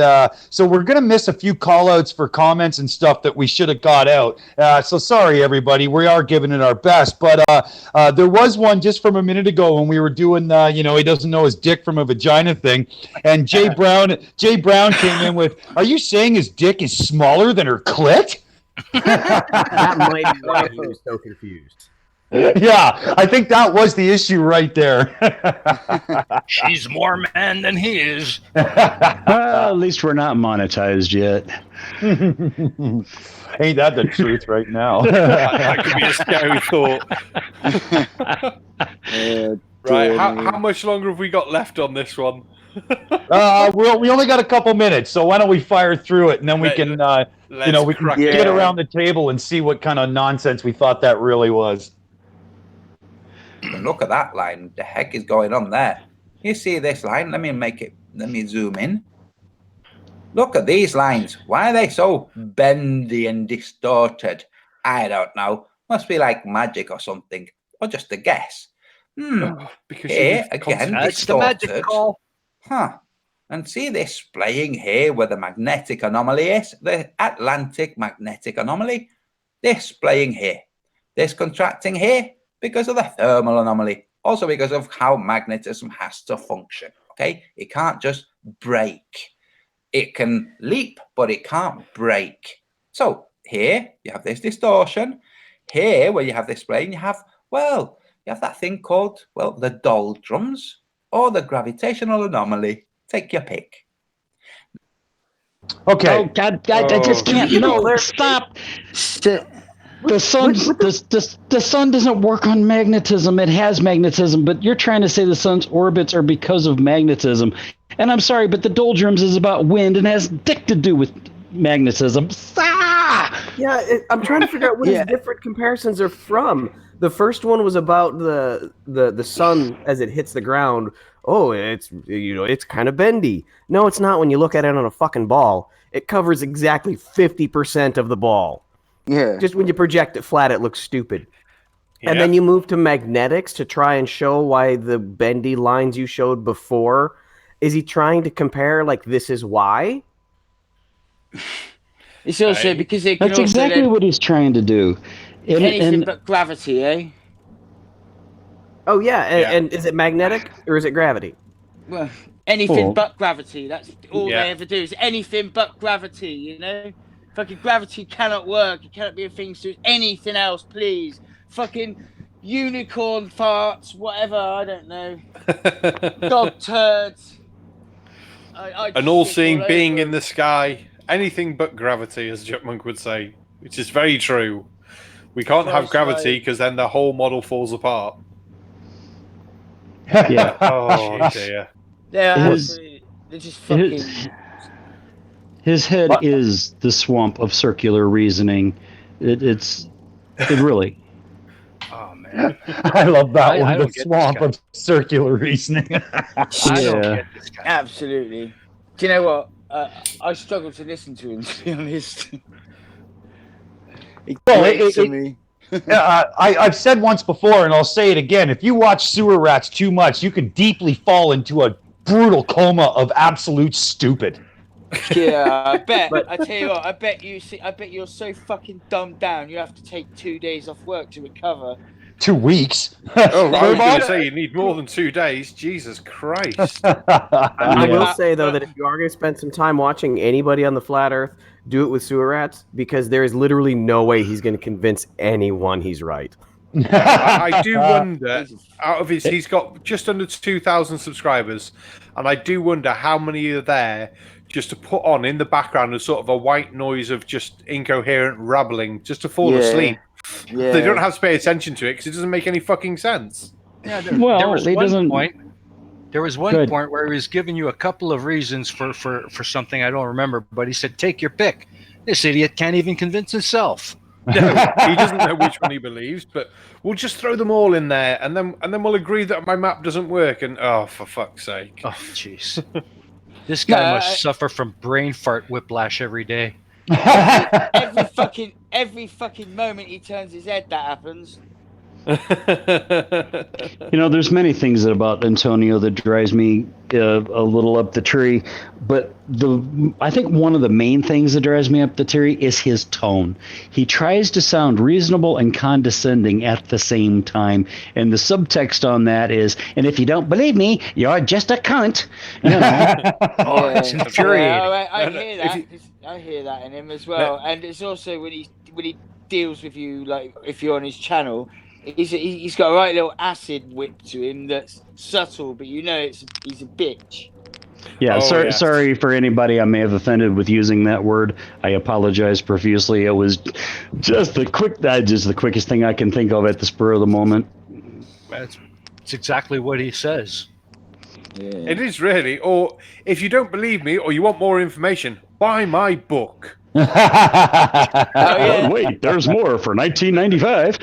so we're gonna miss a few call-outs for comments and stuff that we should have got out. So sorry, everybody. We are giving it our best, but there was one just from a minute ago when we were doing he doesn't know his dick from a vagina thing, and Jay Brown came in with, "Are you saying his dick is smaller than her clit?" That might be why he was so confused. Yeah, I think that was the issue right there. She's more man than he is. Well, at least we're not monetized yet. Ain't that the truth right now? That could be a scary thought. Right, how much longer have we got left on this one? We only got a couple minutes, so why don't we fire through it, and then we can get around the table and see what kind of nonsense we thought that really was. Look at that line. The heck is going on there? You see this line? Let me zoom in. Look at these lines. Why are they so bendy and distorted? I don't know. Must be like magic or something, or just a guess. Because here again, that's the magic call. And see this playing here where the magnetic anomaly is, the Atlantic magnetic anomaly. This playing here, this contracting here because of the thermal anomaly, also because of how magnetism has to function. Okay, it can't just break. It can leap, but it can't break. So here you have this distortion. Here, where you have this plane, you have that thing called, the doldrums or the gravitational anomaly. Take your pick. Okay. Oh, God, I just can't. No, stop. The sun doesn't work on magnetism. It has magnetism, but you're trying to say the sun's orbits are because of magnetism. And I'm sorry, but the doldrums is about wind and has dick to do with magnetism. Yeah, I'm trying to figure out what his different comparisons are from. The first one was about the sun as it hits the ground. Oh, it's kind of bendy. No, it's not when you look at it on a fucking ball. It covers exactly 50% of the ball. Yeah. Just when you project it flat, it looks stupid. And then you move to magnetics to try and show why the bendy lines you showed before. Is he trying to compare, like, this is why? It's also because it can That's exactly what he's trying to do. Anything but gravity, eh? Oh, yeah. And is it magnetic or is it gravity? Well, anything but gravity. That's all they ever do is anything but gravity, you know? Fucking gravity cannot work. It cannot be a thing to do anything else, please. Fucking unicorn farts, whatever, I don't know. Dog turds. An all-seeing being in the sky. Anything but gravity, as Jetmonk would say. Which is very true. We can't have gravity because then the whole model falls apart. Yeah. Oh, dear. They're just fucking... His head is the swamp of circular reasoning. It really. Oh man, I love that one. I The don't get swamp this of circular reasoning. I don't get this guy. Absolutely. Do you know what? I struggle to listen to him, to be honest. I've said once before, and I'll say it again. If you watch Sewer Rats too much, you can deeply fall into a brutal coma of absolute stupid. Yeah, I bet. I tell you what, I bet you're so fucking dumbed down. You have to take 2 days off work to recover. 2 weeks. Oh, I was going to say you need more than 2 days. Jesus Christ. I will say though that if you are going to spend some time watching anybody on the flat Earth, do it with Sewer Rats, because there is literally no way he's going to convince anyone he's right. I do wonder, out of he's got just under 2,000 subscribers, and I do wonder how many are there just to put on in the background as sort of a white noise of just incoherent rabbling, just to fall asleep. Yeah. They don't have to pay attention to it because it doesn't make any fucking sense. Yeah, there was one point. There was one point where he was giving you a couple of reasons for something I don't remember, but he said, "Take your pick." This idiot can't even convince himself. No, he doesn't know which one he believes, but we'll just throw them all in there, and then we'll agree that my map doesn't work. And for fuck's sake! Oh, jeez. This guy must suffer from brain fart whiplash every day. every fucking moment he turns his head, that happens. There's many things about Antonio that drives me a little up the tree, but I think one of the main things that drives me up the tree is his tone. He tries to sound reasonable and condescending at the same time, and the subtext on that is, and if you don't believe me, you're just a cunt. It's infuriating. I hear that. I hear that in him as well, and it's also when he deals with you, like if you're on his channel. He's got a right little acid whip to him that's subtle, but he's a bitch. Yeah, sorry for anybody I may have offended with using that word. I apologize profusely. It was just the quickest thing I can think of at the spur of the moment. It's exactly what he says. Yeah. It is really. Or if you don't believe me or you want more information, buy my book. Wait, there's more for 1995.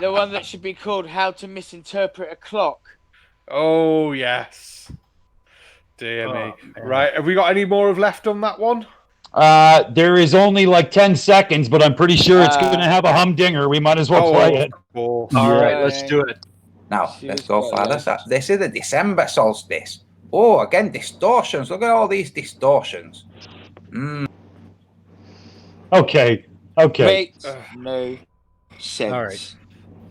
The one that should be called "How to Misinterpret a Clock." Oh yes, dear me. Man. Right, have we got any more left on that one? There is only like 10 seconds, but I'm pretty sure it's going to have a humdinger. We might as well play it. All right, let's do it. Now, let's go, fathers. This is the December solstice. Oh, again, distortions. Look at all these distortions. Okay. Makes no sense. All right.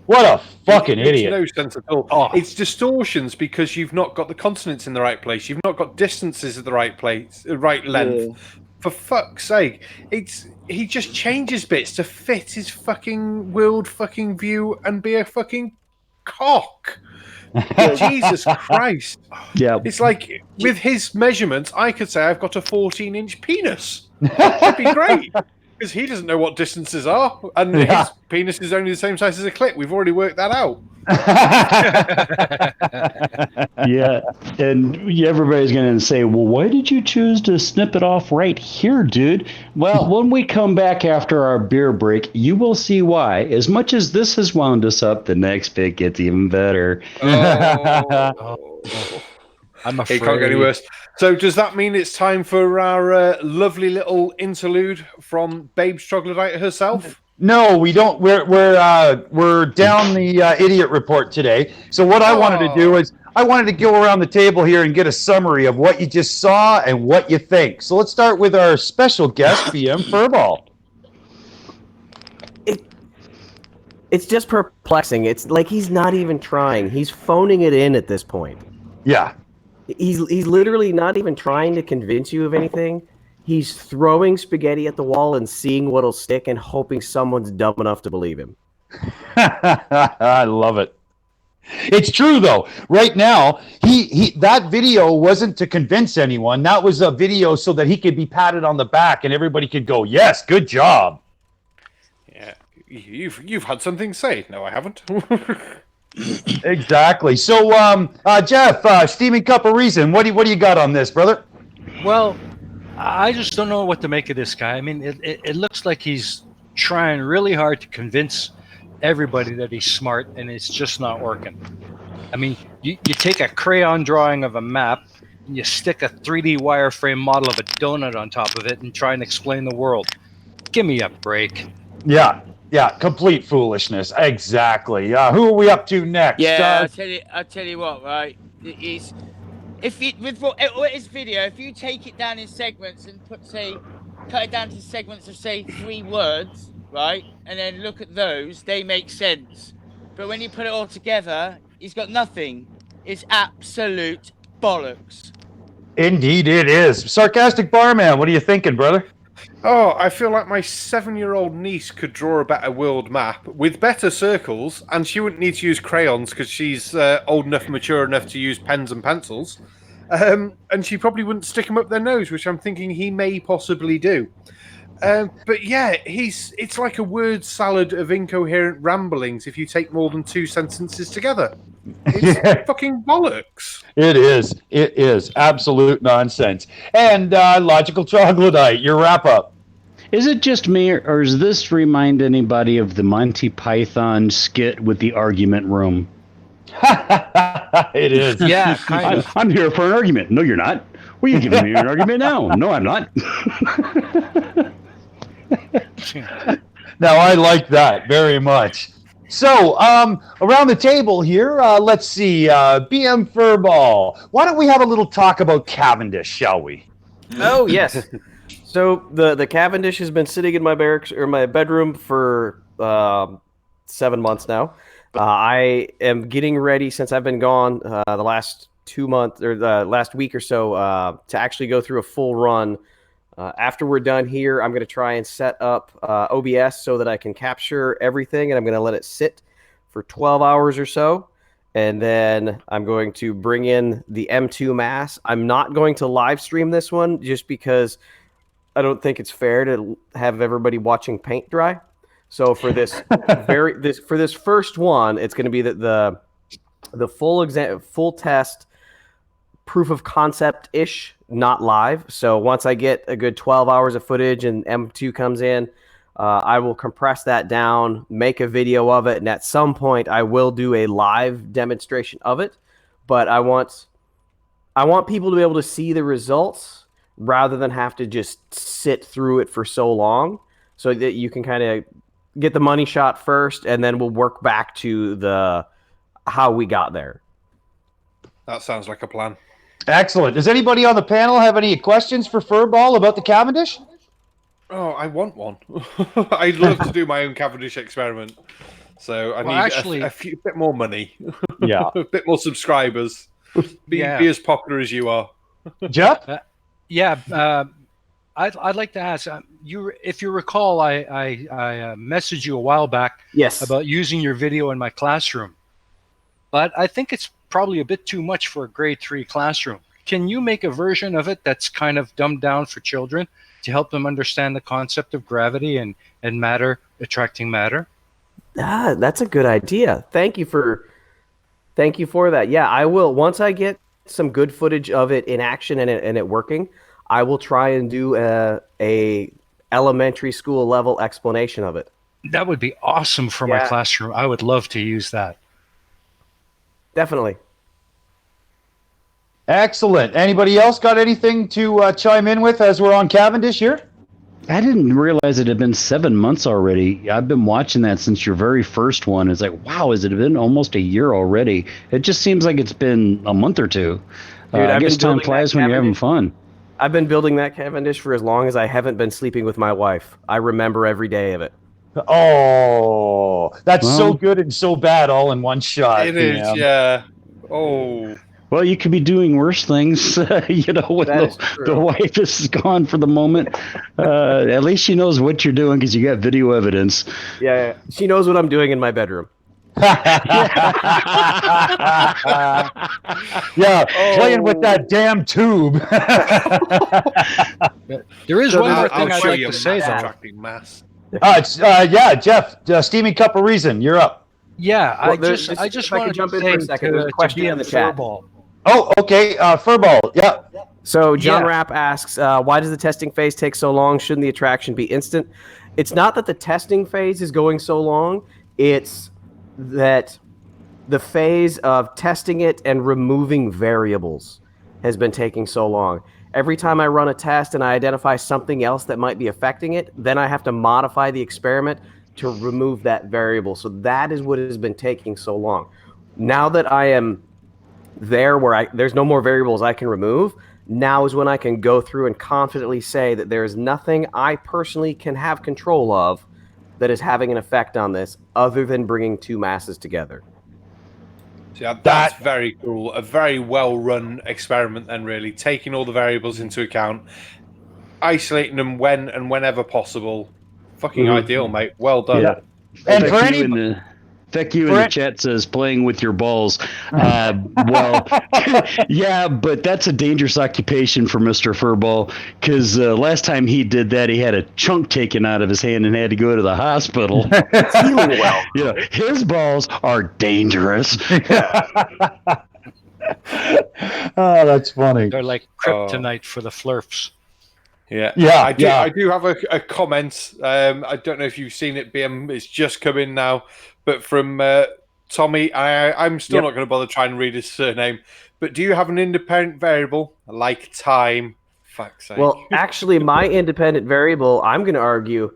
What a fucking idiot. No sense at all. Oh. It's distortions because you've not got the consonants in the right place. You've not got distances at the right place, right length. Yeah. For fuck's sake. He just changes bits to fit his fucking world fucking view and be a fucking cock. Jesus Christ. Yeah. It's like with his measurements, I could say I've got a 14-inch penis. That'd be great. Because he doesn't know what distances are, and his penis is only the same size as a clit. We've already worked that out. Yeah, and everybody's going to say, well, why did you choose to snip it off right here, dude? Well, when we come back after our beer break, you will see why. As much as this has wound us up, the next bit gets even better. Oh. I'm afraid. It can't get any worse. So does that mean it's time for our lovely little interlude from Babe Troglodyte herself? No, we don't. We're down the idiot report today. So what I wanted to do is I wanted to go around the table here and get a summary of what you just saw and what you think. So let's start with our special guest, BM Furball. It's just perplexing. It's like he's not even trying. He's phoning it in at this point. Yeah. He's literally not even trying to convince you of anything. He's throwing spaghetti at the wall and seeing what'll stick and hoping someone's dumb enough to believe him. I love it. It's true though. Right now, he that video wasn't to convince anyone. That was a video so that he could be patted on the back and everybody could go, "Yes, good job." Yeah, you've had something to say. No, I haven't. Exactly. So, Jeff, Steaming Cup of Reason, what do you got on this, brother? Well, I just don't know what to make of this guy. I mean, it looks like he's trying really hard to convince everybody that he's smart, and it's just not working. I mean, you take a crayon drawing of a map, and you stick a 3D wireframe model of a donut on top of it and try and explain the world. Give me a break. Yeah, complete foolishness. Exactly. Who are we up to next? Yeah, I'll tell you what, right? It's if you with his video, if you take it down in segments and cut it down to segments of say 3 words, right, and then look at those, they make sense. But when you put it all together, he's got nothing. It's absolute bollocks. Indeed, it is. Sarcastic Barman, what are you thinking, brother? Oh, I feel like my 7-year-old niece could draw a better world map with better circles, and she wouldn't need to use crayons because she's old enough, mature enough to use pens and pencils. And she probably wouldn't stick them up their nose, which I'm thinking he may possibly do. But yeah, it's like a word salad of incoherent ramblings if you take more than 2 sentences together. It's fucking bollocks. It is absolute nonsense. And Logical Troglodyte, your wrap up. Is it just me, or does this remind anybody of the Monty Python skit with the argument room? It is. Yeah, kind of. I'm here for an argument. No, you're not. Well, you're giving me an argument now. No, I'm not. Now, I like that very much. So, around the table here, let's see, BM Furball. Why don't we have a little talk about Cavendish, shall we? Oh, yes. So the Cavendish has been sitting in my barracks or my bedroom for 7 months now. I am getting ready, since I've been gone the last 2 months or the last week or so, to actually go through a full run. After we're done here, I'm going to try and set up OBS so that I can capture everything, and I'm going to let it sit for 12 hours or so. And then I'm going to bring in the M2 mass. I'm not going to live stream this one just because I don't think it's fair to have everybody watching paint dry. So for this for this first one, it's going to be the full test proof of concept ish, not live. So once I get a good 12 hours of footage and M2 comes in, I will compress that down, make a video of it, and at some point I will do a live demonstration of it. But I want people to be able to see the results rather than have to just sit through it for so long, so that you can kind of get the money shot first, and then we'll work back to how we got there. That sounds like a plan. Excellent. Does anybody on the panel have any questions for Furball about the Cavendish? Oh, I want one. I'd love to do my own Cavendish experiment. So I need a bit more money. Yeah. A bit more subscribers. Be as popular as you are. Jeff? I'd like to ask you, if you recall, I messaged you a while back about using your video in my classroom, but I think it's probably a bit too much for a grade 3 classroom. can you make a version of it that's kind of dumbed down for children to help them understand the concept of gravity and matter attracting matter? Ah, that's a good idea. Thank you for that. Yeah, I will. Once I get some good footage of it in action and it working, I will try and do a elementary school level explanation of it. That would be awesome for my classroom. I would love to use that. Definitely. Excellent. Anybody else got anything to chime in with as we're on Cavendish here? I didn't realize it had been 7 months already. I've been watching that since your very first one. It's like, wow, has it been almost a year already? It just seems like it's been a month or two. Dude, I guess time flies when you're having fun. I've been building that Cavendish for as long as I haven't been sleeping with my wife. I remember every day of it. Oh, that's so good and so bad all in one shot. It is, yeah. Oh. Well, you could be doing worse things, when the wife is gone for the moment. At least she knows what you're doing because you got video evidence. Yeah, she knows what I'm doing in my bedroom. Playing with that damn tube. There is one more thing I'd like to say, though. Jeff, Steaming Cup of Reason, you're up. Yeah, I just want to jump in for a second. There's a question in the chat. Oh, okay. Furball. Yeah. So John Rapp asks, why does the testing phase take so long? Shouldn't the attraction be instant? It's not that the testing phase is going so long. It's that the phase of testing it and removing variables has been taking so long. Every time I run a test and I identify something else that might be affecting it, then I have to modify the experiment to remove that variable. So that is what has been taking so long. Now that I am there where there's no more variables I can remove, now is when I can go through and confidently say that there is nothing I personally can have control of that is having an effect on this other than bringing two masses together. Yeah, that's very cool. A very well-run experiment then, really. Taking all the variables into account, isolating them when and whenever possible. Fucking ideal, mate. Well done. Yeah. And for any... Thank you in the chat says playing with your balls. Well, yeah, but that's a dangerous occupation for Mr. Furball because last time he did that, he had a chunk taken out of his hand and had to go to the hospital. It's healing well. His balls are dangerous. Oh, that's funny. They're like kryptonite for the flurfs. Yeah. I do have a comment. I don't know if you've seen it, BM. It's just come in now. But from Tommy, I'm still not going to bother trying to read his surname. But do you have an independent variable like time? Fuck's sake. Well, actually, my independent variable, I'm going to argue,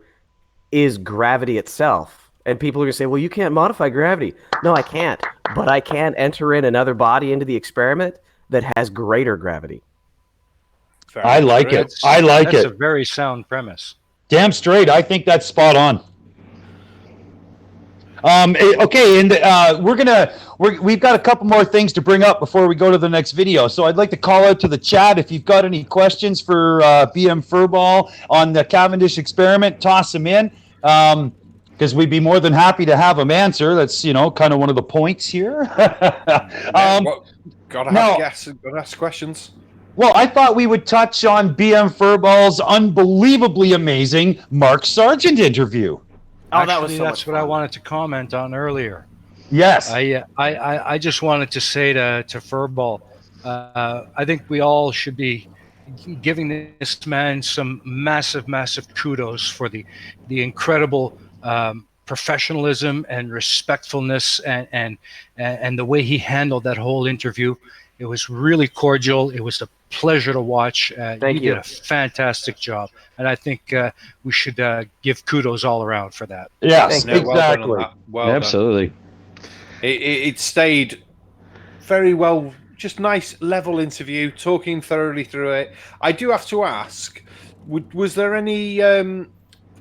is gravity itself. And people are going to say, well, you can't modify gravity. No, I can't. But I can enter in another body into the experiment that has greater gravity. I like it. I like it. That's a very sound premise. Damn straight. I think that's spot on. Okay, and we've got a couple more things to bring up before we go to the next video. So I'd like to call out to the chat if you've got any questions for BM Furball on the Cavendish experiment, toss them in, because we'd be more than happy to have them answer. That's kind of one of the points here. Gotta have guests, gotta ask questions. Well, I thought we would touch on BM Furball's unbelievably amazing Mark Sargent interview. Actually, that's what I wanted to comment on earlier. Yes. I just wanted to say to Furball, I think we all should be giving this man some massive, massive kudos for the incredible professionalism and respectfulness and the way he handled that whole interview. It was really cordial. It was a pleasure to watch. You did a fantastic job, and I think we should give kudos all around for that. Yes, exactly. Well done. Absolutely. It stayed very well. Just nice, level interview, talking thoroughly through it. I do have to ask: was there any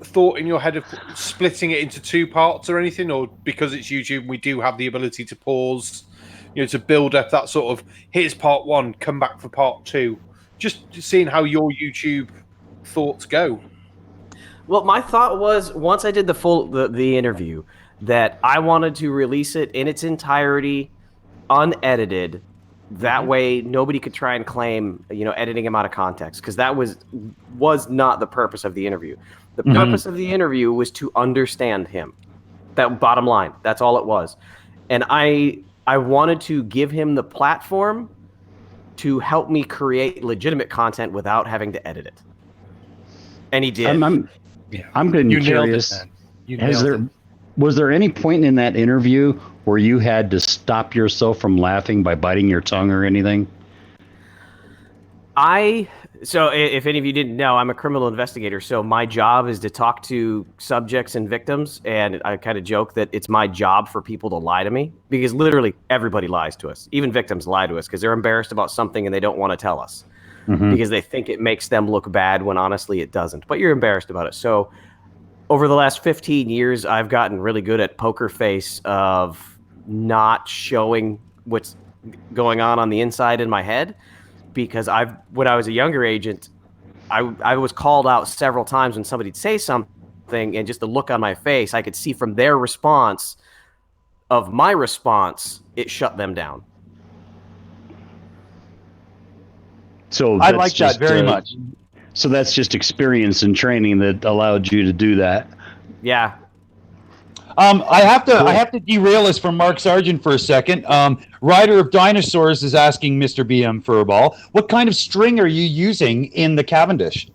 thought in your head of splitting it into two parts or anything, or because it's YouTube, we do have the ability to pause? To build up that sort of, here's part one, come back for part two. Just seeing how your YouTube thoughts go. Well, my thought was, once I did the interview, that I wanted to release it in its entirety, unedited, That way, nobody could try and claim, editing him out of context, because that was not the purpose of the interview. The purpose of the interview was to understand him. That bottom line. That's all it was. And I wanted to give him the platform to help me create legitimate content without having to edit it. And he did. I'm getting curious. Was there any point in that interview where you had to stop yourself from laughing by biting your tongue or anything? So if any of you didn't know, I'm a criminal investigator. So my job is to talk to subjects and victims. And I kind of joke that it's my job for people to lie to me, because literally everybody lies to us. Even victims lie to us because they're embarrassed about something and they don't want to tell us because they think it makes them look bad when honestly it doesn't. But you're embarrassed about it. So over the last 15 years, I've gotten really good at poker face of not showing what's going on the inside in my head, because when I was a younger agent, I was called out several times when somebody'd say something, and just the look on my face, I could see from their response of my response, it shut them down. So I like that very much. So that's just experience and training that allowed you to do that. Yeah. I have to derail us from Mark Sargent for a second. Rider of Dinosaurs is asking Mr. BM Furball, what kind of string are you using in the Cavendish?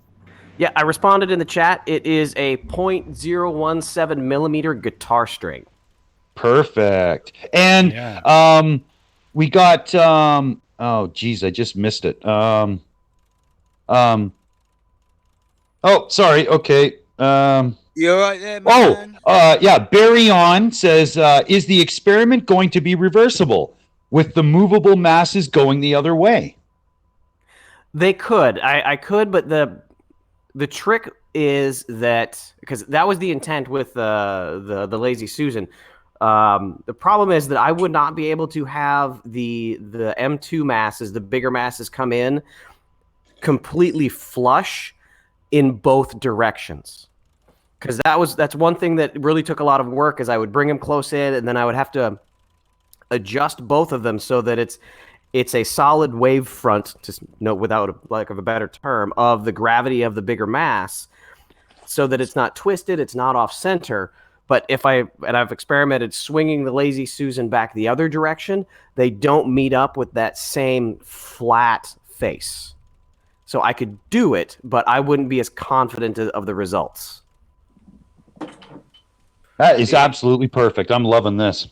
Yeah, I responded in the chat. It is a .017 millimeter guitar string. Perfect. And we got oh geez, I just missed it. Oh, sorry. Okay. You're right there, man. Yeah. Barry On says, is the experiment going to be reversible with the movable masses going the other way? They could. I could, but the trick is that, because that was the intent with the Lazy Susan. The problem is that I would not be able to have the M2 masses, the bigger masses, come in completely flush in both directions. Because that's one thing that really took a lot of work, is I would bring them close in, and then I would have to adjust both of them so that it's a solid wave front, just without lack of a better term, of the gravity of the bigger mass, so that it's not twisted, it's not off center. But I've experimented swinging the Lazy Susan back the other direction, they don't meet up with that same flat face. So I could do it, but I wouldn't be as confident of the results. That is absolutely perfect. I'm loving this.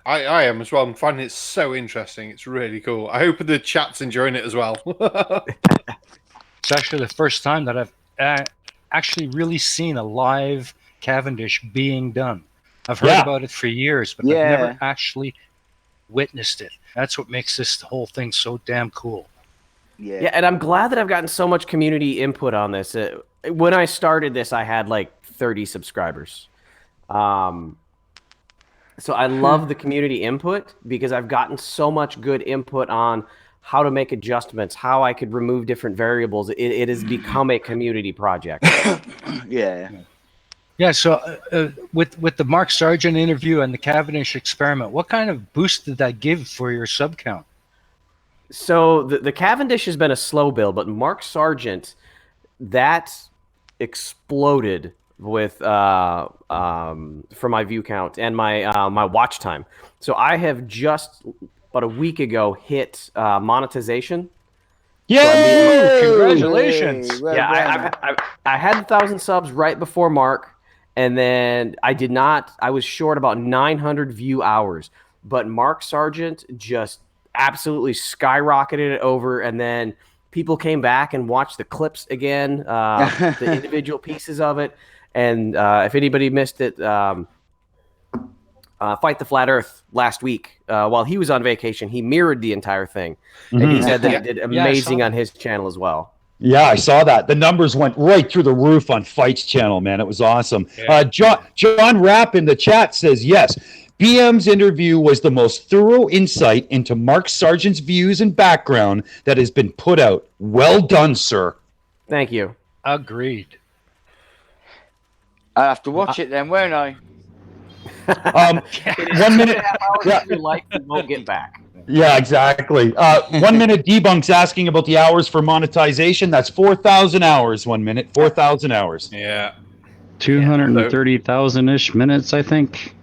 I am as well. I'm finding it so interesting. It's really cool. I hope the chat's enjoying it as well. It's actually the first time that I've actually really seen a live Cavendish being done. I've heard about it for years, but I've never actually witnessed it. That's what makes this whole thing so damn cool. Yeah, and I'm glad that I've gotten so much community input on this. When I started this, I had like 30 subscribers. So I love the community input, because I've gotten so much good input on how to make adjustments, how I could remove different variables. It has become a community project. Yeah, so with the Mark Sargent interview and the Cavendish experiment, what kind of boost did that give for your sub count? So the Cavendish has been a slow build, but Mark Sargent, that exploded with for my view count and my watch time. So I have just about a week ago hit monetization. Yay! So Congratulations! I had 1,000 subs right before Mark, and then I did not. I was short about 900 view hours, but Mark Sargent just absolutely skyrocketed it over, and then people came back and watched the clips again, the individual pieces of it. And if anybody missed it, Fight the Flat Earth last week, while he was on vacation, he mirrored the entire thing. And he said that it did amazing on his channel as well. Yeah, I saw that. The numbers went right through the roof on Fight's channel, man. It was awesome. John Rapp in the chat says, yes, BM's interview was the most thorough insight into Mark Sargent's views and background that has been put out. Well done, sir. Thank you. Agreed. I'll have to watch it then, won't I? 1 minute. Your life you won't get back. Yeah, exactly. 1 minute debunks asking about the hours for monetization. That's 4,000 hours. 1 minute, 4,000 hours. Yeah. 230,000-ish minutes, I think.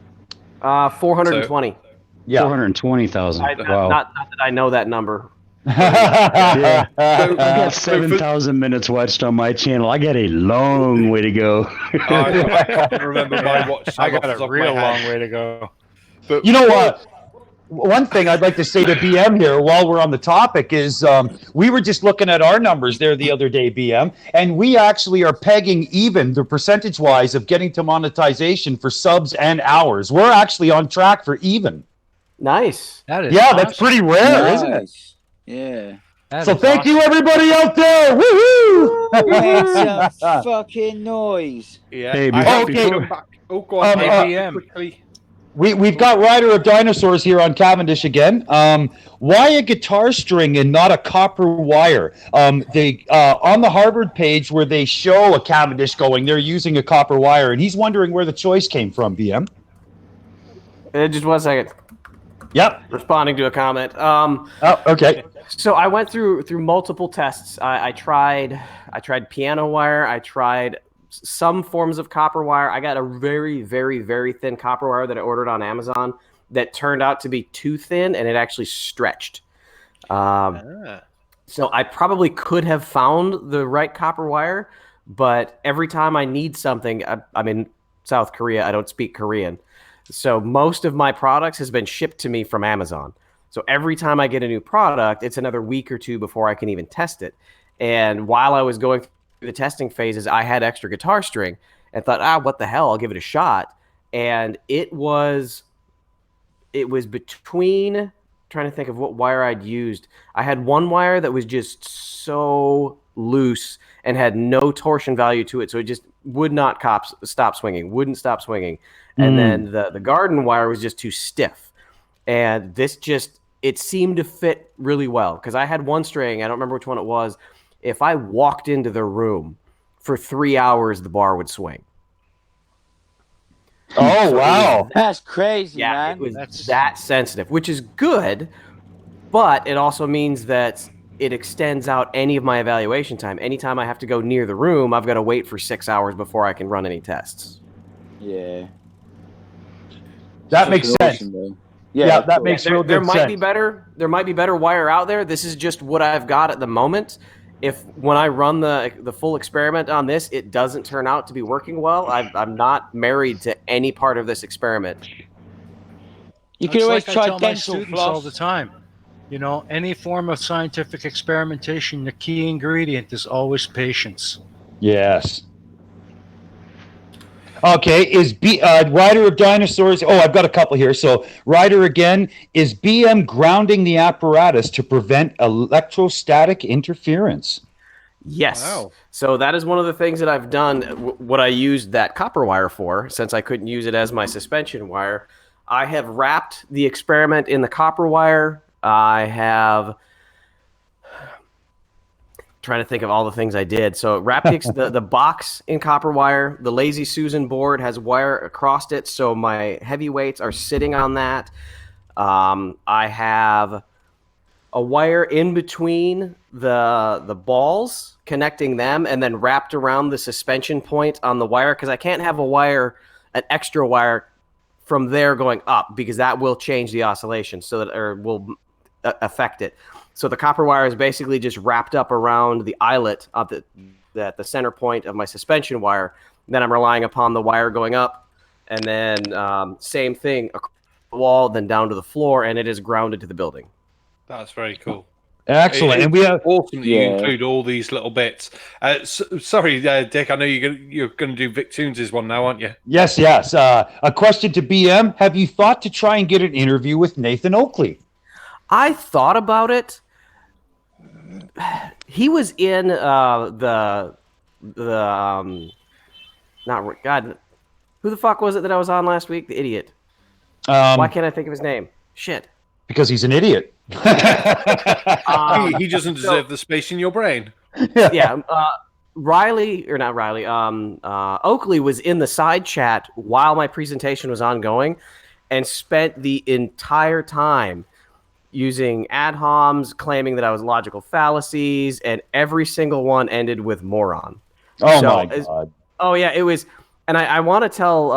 420. Yeah. 420,000. Wow. Not that I know that number. Yeah. I got So for- 7,000 minutes watched on my channel. I got a long way to go. I can't remember my watch I time off got the a top of real my head. long way to go. But You know what? One thing I'd like to say to BM here while we're on the topic is we were just looking at our numbers there the other day, BM, and we actually are pegging even the percentage wise of getting to monetization for subs and hours. We're actually on track for even. Nice. That is Yeah, that's pretty rare, isn't it? Nice. Yeah. That So is thank you, awesome. everybody out there. Woohoo! Make some fucking noise. yeah, Hey, I have okay. to come back. Oh, go on, Um, Dave, BM. quickly. We've got Rider of Dinosaurs here on Cavendish again. Why a guitar string and not a copper wire? They on the Harvard page where they show a Cavendish going, they're using a copper wire, and he's wondering where the choice came from. BM. Just 1 second. Yep. Responding to a comment. Oh, okay. So I went through multiple tests. I tried piano wire. I tried some forms of copper wire. I got a very, very, very thin copper wire that I ordered on Amazon that turned out to be too thin, and it actually stretched. So I probably could have found the right copper wire, but every time I need something, I'm in South Korea. I don't speak Korean. So most of my products has been shipped to me from Amazon. So every time I get a new product, it's another week or two before I can even test it. And while I was going through the testing phases, I had extra guitar string and thought, what the hell? I'll give it a shot. And it was between, trying to think of what wire I'd used. I had one wire that was just so loose and had no torsion value to it. So it just would not stop swinging, wouldn't stop swinging. And then the garden wire was just too stiff. And this it seemed to fit really well because I had one string. I don't remember which one it was. If I walked into the room for 3 hours, the bar would swing. Oh, wow. That's crazy, Yeah, man. it was that sensitive, which is good, but it also means that it extends out any of my evaluation time. Anytime I have to go near the room, I've got to wait for 6 hours before I can run any tests. Yeah. That makes sense. Awesome, bro. Yeah, that makes real There good might sense. be better. There might be better wire out there. This is just what I've got at the moment. If when I run the full experiment on this, it doesn't turn out to be working well, I'm not married to any part of this experiment. You can It's always like I try tell my dental students floss. all the time. You know, any form of scientific experimentation, the key ingredient is always patience. Yes. Okay, is Rider of Dinosaurs? Oh, I've got a couple here. So, Rider again, is BM grounding the apparatus to prevent electrostatic interference? Yes. Wow. So that is one of the things that I've done. What I used that copper wire for, since I couldn't use it as my suspension wire, I have wrapped the experiment in the copper wire. I have trying to think of all the things I did. So wrapped the box in copper wire. The Lazy Susan board has wire across it, so my heavyweights are sitting on that. I have a wire in between the balls, connecting them, and then wrapped around the suspension point on the wire, because I can't have an extra wire from there going up, because that will change the oscillation, will affect it. So the copper wire is basically just wrapped up around the eyelet of the center point of my suspension wire. And then I'm relying upon the wire going up, and then same thing across the wall, then down to the floor, and it is grounded to the building. That's very cool. Excellent. And we have Awesome that you include all these little bits. Sorry, Dick, I know you're going to do Vic Toons' one now, aren't you? yes. A question to BM: have you thought to try and get an interview with Nathan Oakley? I thought about it. He was in not God. Who the fuck was it that I was on last week? The idiot. Why can't I think of his name? Shit. Because he's an idiot. He doesn't deserve the space in your brain. Yeah. Oakley was in the side chat while my presentation was ongoing and spent the entire time using ad homs, claiming that I was logical fallacies, and every single one ended with moron. Oh my God. Oh yeah, it was. And I want to tell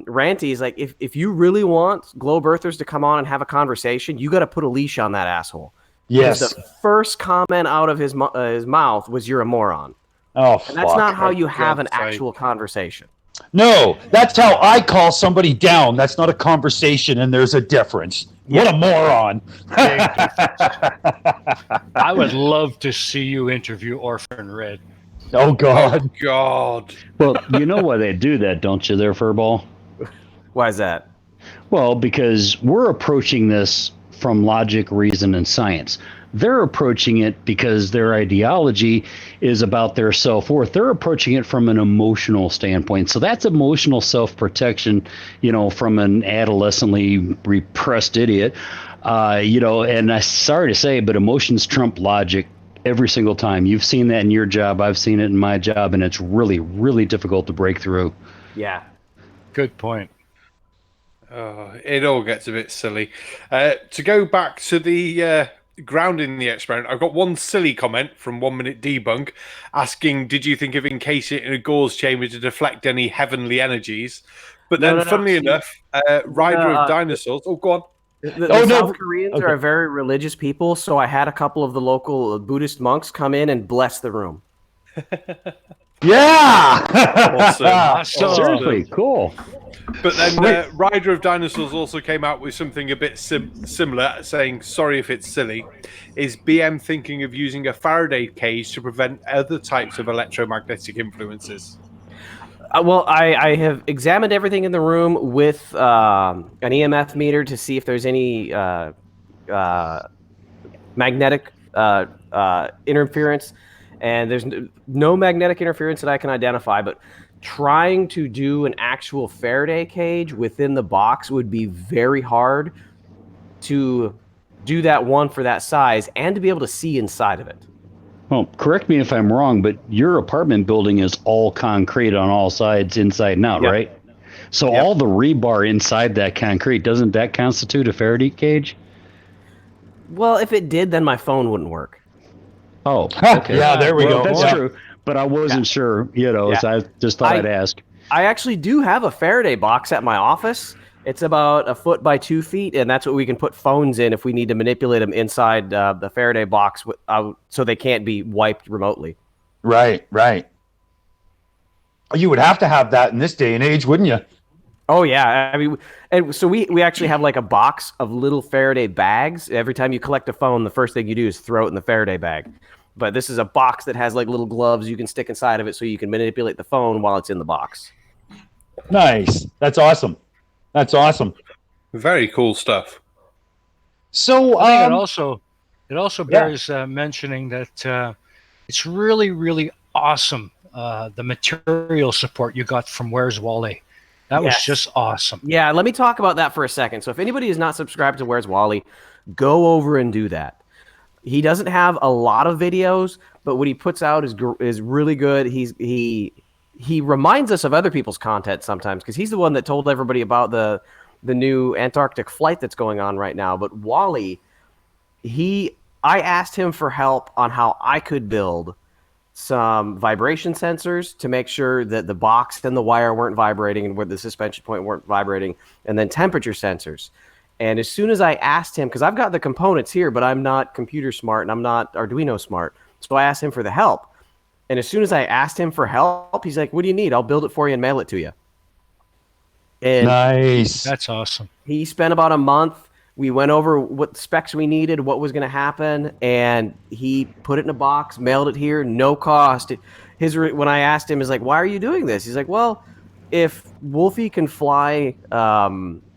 Ranties, like, if you really want Globe Earthers to come on and have a conversation, you got to put a leash on that asshole. Yes. Because the first comment out of his mouth was, "You're a moron." Oh, And that's not how you For have an God's sake. actual conversation. No, that's how I call somebody down. That's not a conversation, and there's a difference. What a moron. I would love to see you interview Orphan Red. Oh, God. Oh, God. Well, you know why they do that, don't you, there, Furball? Why is that? Well, because we're approaching this from logic, reason, and science. They're approaching it because their ideology is about their self-worth. They're approaching it from an emotional standpoint. So that's emotional self-protection, you know, from an adolescently repressed idiot. You know, and I'm sorry to say, but emotions trump logic every single time. You've seen that in your job. I've seen it in my job, and it's really, really difficult to break through. Yeah. Good point. It all gets a bit silly. To go back to the grounding the experiment, I've got one silly comment from 1 Minute Debunk asking, did you think of encasing it in a gauze chamber to deflect any heavenly energies? But then, funnily enough, Rider of Dinosaurs... Oh, go on. The South Koreans are very religious people, so I had a couple of the local Buddhist monks come in and bless the room. Yeah! Awesome. Seriously, cool. But then Rider of Dinosaurs also came out with something a bit similar, saying, sorry if it's silly. Is BM thinking of using a Faraday cage to prevent other types of electromagnetic influences? Well, I have examined everything in the room with an EMF meter to see if there's any magnetic interference, and there's no magnetic interference that I can identify, but trying to do an actual Faraday cage within the box would be very hard to do that one for that size and to be able to see inside of it. Well, correct me if I'm wrong, but your apartment building is all concrete on all sides, inside and out, right? So all the rebar inside that concrete, doesn't that constitute a Faraday cage? Well, if it did, then my phone wouldn't work. Oh, okay. Yeah, there we go. That's Yeah. true. But I wasn't sure, you know, so I just thought I'd ask. I actually do have a Faraday box at my office. It's about 1 foot by 2 feet, and that's what we can put phones in if we need to manipulate them inside the Faraday box so they can't be wiped remotely. Right, right. You would have to have that in this day and age, wouldn't you? Oh, yeah. I mean, and so we actually have like a box of little Faraday bags. Every time you collect a phone, the first thing you do is throw it in the Faraday bag. But this is a box that has like little gloves you can stick inside of it so you can manipulate the phone while it's in the box. Nice. That's awesome. That's awesome. Very cool stuff. So I think it also bears mentioning that it's really, really awesome, the material support you got from Where's Wally. That was just awesome. Yeah, let me talk about that for a second. So if anybody is not subscribed to Where's Wally, go over and do that. He doesn't have a lot of videos, but what he puts out is really good. He reminds us of other people's content sometimes because he's the one that told everybody about the new Antarctic flight that's going on right now. But Wally, I asked him for help on how I could build some vibration sensors to make sure that the box and the wire weren't vibrating and where the suspension point weren't vibrating, and then temperature sensors. And as soon as I asked him, because I've got the components here, but I'm not computer smart and I'm not Arduino smart, so I asked him for the help. And as soon as I asked him for help, he's like, what do you need? I'll build it for you and mail it to you. And nice. That's awesome. He spent about a month. We went over what specs we needed, what was going to happen, and he put it in a box, mailed it here, no cost. When I asked him, he's like, why are you doing this? He's like, well, if Wolfie can fly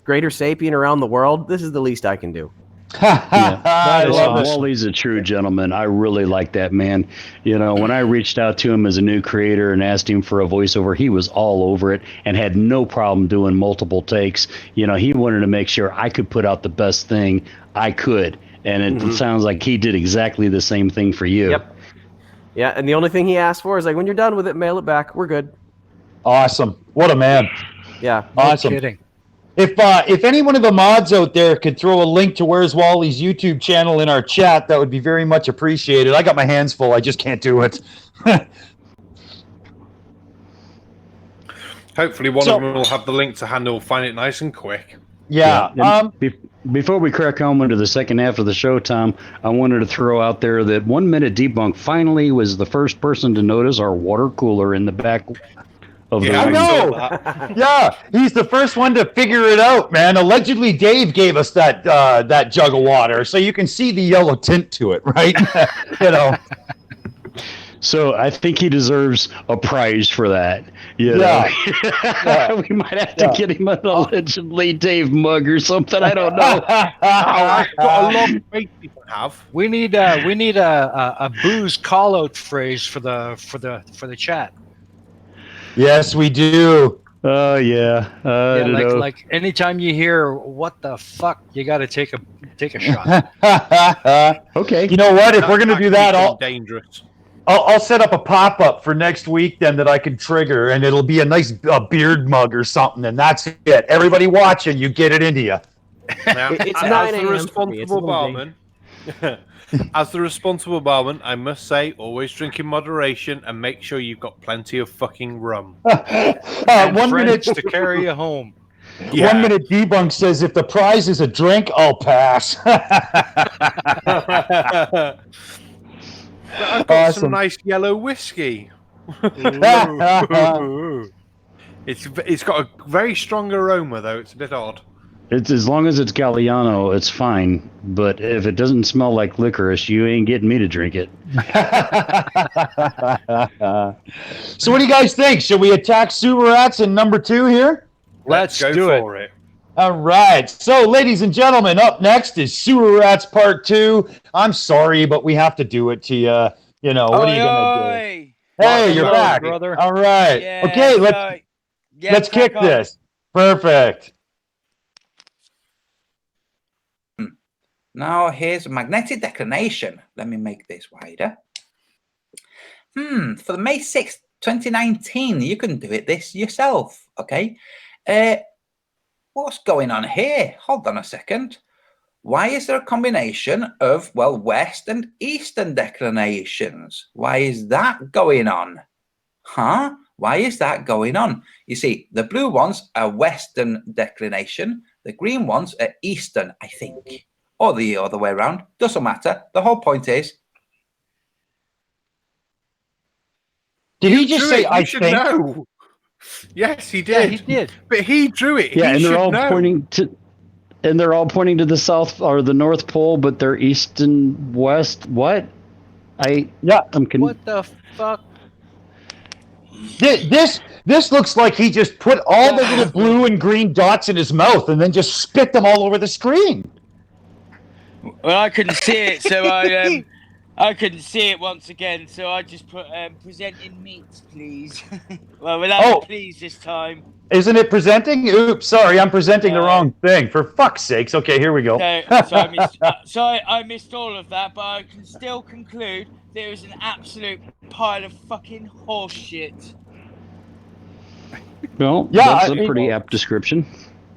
Greater Sapien around the world, this is the least I can do. I love this. Wally's a true gentleman. I really like that man. You know, when I reached out to him as a new creator and asked him for a voiceover, he was all over it and had no problem doing multiple takes. You know, he wanted to make sure I could put out the best thing I could. And it sounds like he did exactly the same thing for you. Yep. Yeah, and the only thing he asked for is like, when you're done with it, mail it back. We're good. Awesome. What a man. Yeah. Awesome. No kidding. If any one of the mods out there could throw a link to Where's Wally's YouTube channel in our chat, that would be very much appreciated. I got my hands full. I just can't do it. Hopefully, one of them will have the link to hand. We'll find it nice and quick. Yeah. Before we crack on into the second half of the show, Tom, I wanted to throw out there that 1 Minute Debunk finally was the first person to notice our water cooler in the back of the I ring. know. Yeah, he's the first one to figure it out, man. Allegedly, Dave gave us that jug of water, so you can see the yellow tint to it, right? You know. So I think he deserves a prize for that. You know? We might have to get him an allegedly Dave mug or something. I don't know. I've got a lot of faith you can have. We need a booze call out phrase for the chat. Yes, we do. Oh yeah. I don't know. Like anytime you hear "what the fuck," you got to take a shot. Okay. You know what? If we're gonna do that, dangerous. I'll set up a pop-up for next week then that I can trigger, and it'll be a nice beard mug or something, and that's it. Everybody watching, you get it into you. Now, It's as 9 the a.m. for me. It's a responsible little barman, as the responsible barman, I must say, always drink in moderation and make sure you've got plenty of fucking rum. And 1 minute friends to carry you home. 1 minute debunk says if the prize is a drink, I'll pass. I've got some nice yellow whiskey. It's got a very strong aroma, though. It's a bit odd. It's as long as it's Galliano, it's fine. But if it doesn't smell like licorice, you ain't getting me to drink it. So what do you guys think? Should we attack sewer rats in number 2 here? Let's go for it. All right. So, ladies and gentlemen, up next is Sewer Rats Part 2. I'm sorry, but we have to do it to you. You know, what are you going to do? Hey, you're back. Brother. All right. Yeah, okay, let's kick crack on. this. Perfect. Now here's magnetic declination. Let me make this wider. For the May 6th, 2019, you can do it this yourself. Okay. What's going on here? Hold on a second. Why is there a combination of, well, west and eastern declinations? Why is that going on? Huh? Why is that going on? You see, the blue ones are western declination. The green ones are eastern, I think. Or the other way around. Doesn't matter. The whole point is... Did he just say, I should think? know. Yes, he did. Yeah, he did. But he drew it. Yeah, he and they're should all know. pointing to the south or the North Pole, but they're east and west. What? I'm What the fuck? This looks like he just put all the little blue and green dots in his mouth and then just spit them all over the screen. Well, I couldn't see it, so I couldn't see it once again, so I just put presenting meats, please. Well, without the please this time. Isn't it presenting? Oops, sorry, I'm presenting the wrong thing. For fuck's sakes. Okay, here we go. So I missed all of that, but I can still conclude there is an absolute pile of fucking horse shit. Well, that's a pretty apt description.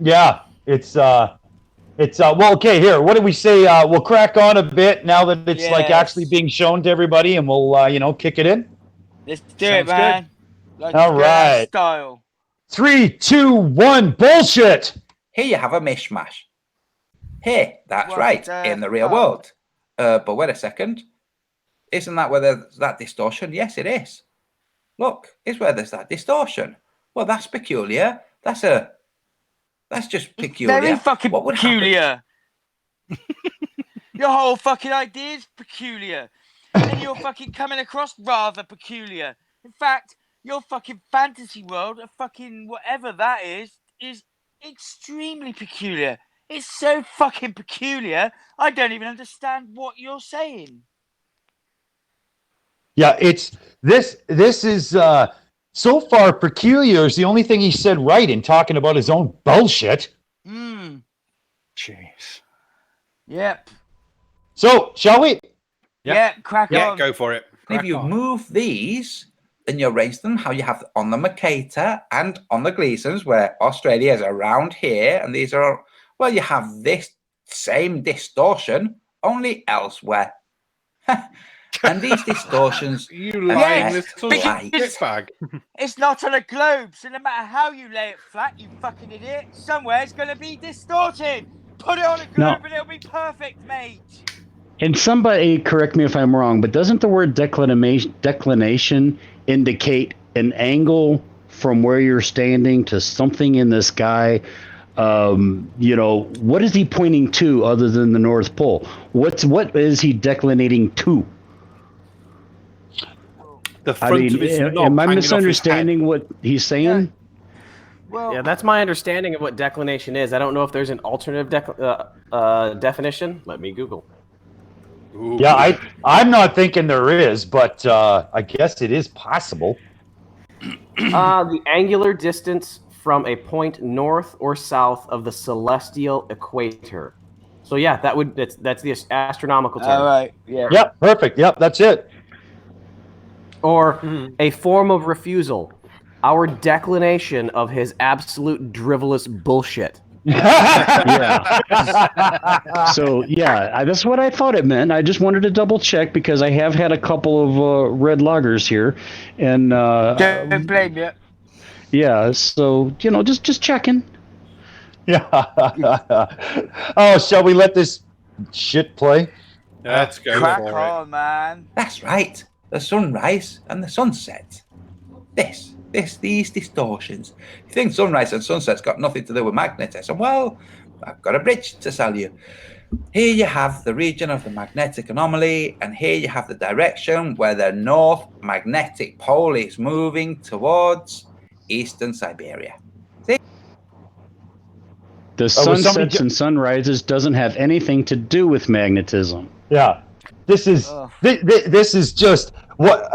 Yeah, it's well, okay, here. What do we say? We'll crack on a bit now that it's like actually being shown to everybody, and we'll kick it in. Let's do it, man. All right. Style. 3, 2, 1, bullshit. Here you have a mishmash. Here, that's right, in the real world. But wait a second. Isn't that where there's that distortion? Yes, it is. Look, it's where there's that distortion. Well, that's peculiar. That's just peculiar. Very fucking peculiar. Your whole fucking idea is peculiar. And you're fucking coming across rather peculiar. In fact, your fucking fantasy world of fucking whatever that is extremely peculiar. It's so fucking peculiar, I don't even understand what you're saying. Yeah, this is so far peculiar is the only thing he said right in talking about his own bullshit. Jeez. Yep. So, shall we? Yeah, crack on. Yeah, go for it. If you move these, and you arrange them how you have on the Mercator and on the Gleasons, where Australia is around here, and these are, well, you have this same distortion, only elsewhere. And these distortions You lying affect little light. shitbag. It's not on a globe, so no matter how you lay it flat, you fucking idiot, somewhere it's going to be distorted. Put it on a globe and it'll be perfect, mate. And somebody correct me if I'm wrong, but doesn't the word declination indicate an angle from where you're standing to something in the sky? What is he pointing to other than the North Pole? What is he declinating to? The front of his knob am I hanging off his misunderstanding head. what he's saying? Well, Yeah, that's my understanding of what declination is. I don't know if there's an alternative definition. Let me Google. Ooh. Yeah, I'm not thinking there is, but I guess it is possible. The angular distance from a point north or south of the celestial equator. So yeah, that's the astronomical term. all right, yeah. Yep, perfect. Yep, that's it. Or a form of refusal. Our declination of his absolute drivelous bullshit. Yeah. So yeah, that's what I thought it meant. I just wanted to double check because I have had a couple of red loggers here, and Don't blame you. yeah. So just checking. Yeah. Oh, shall we let this shit play? Let's go Crack for it. on, man. That's right. The sunrise and the sunset. These distortions. You think sunrise and sunset's got nothing to do with magnetism? Well, I've got a bridge to sell you. Here you have the region of the magnetic anomaly, and here you have the direction where the north magnetic pole is moving towards eastern Siberia. The sunsets and sunrises doesn't have anything to do with magnetism. Yeah. This is this is just what.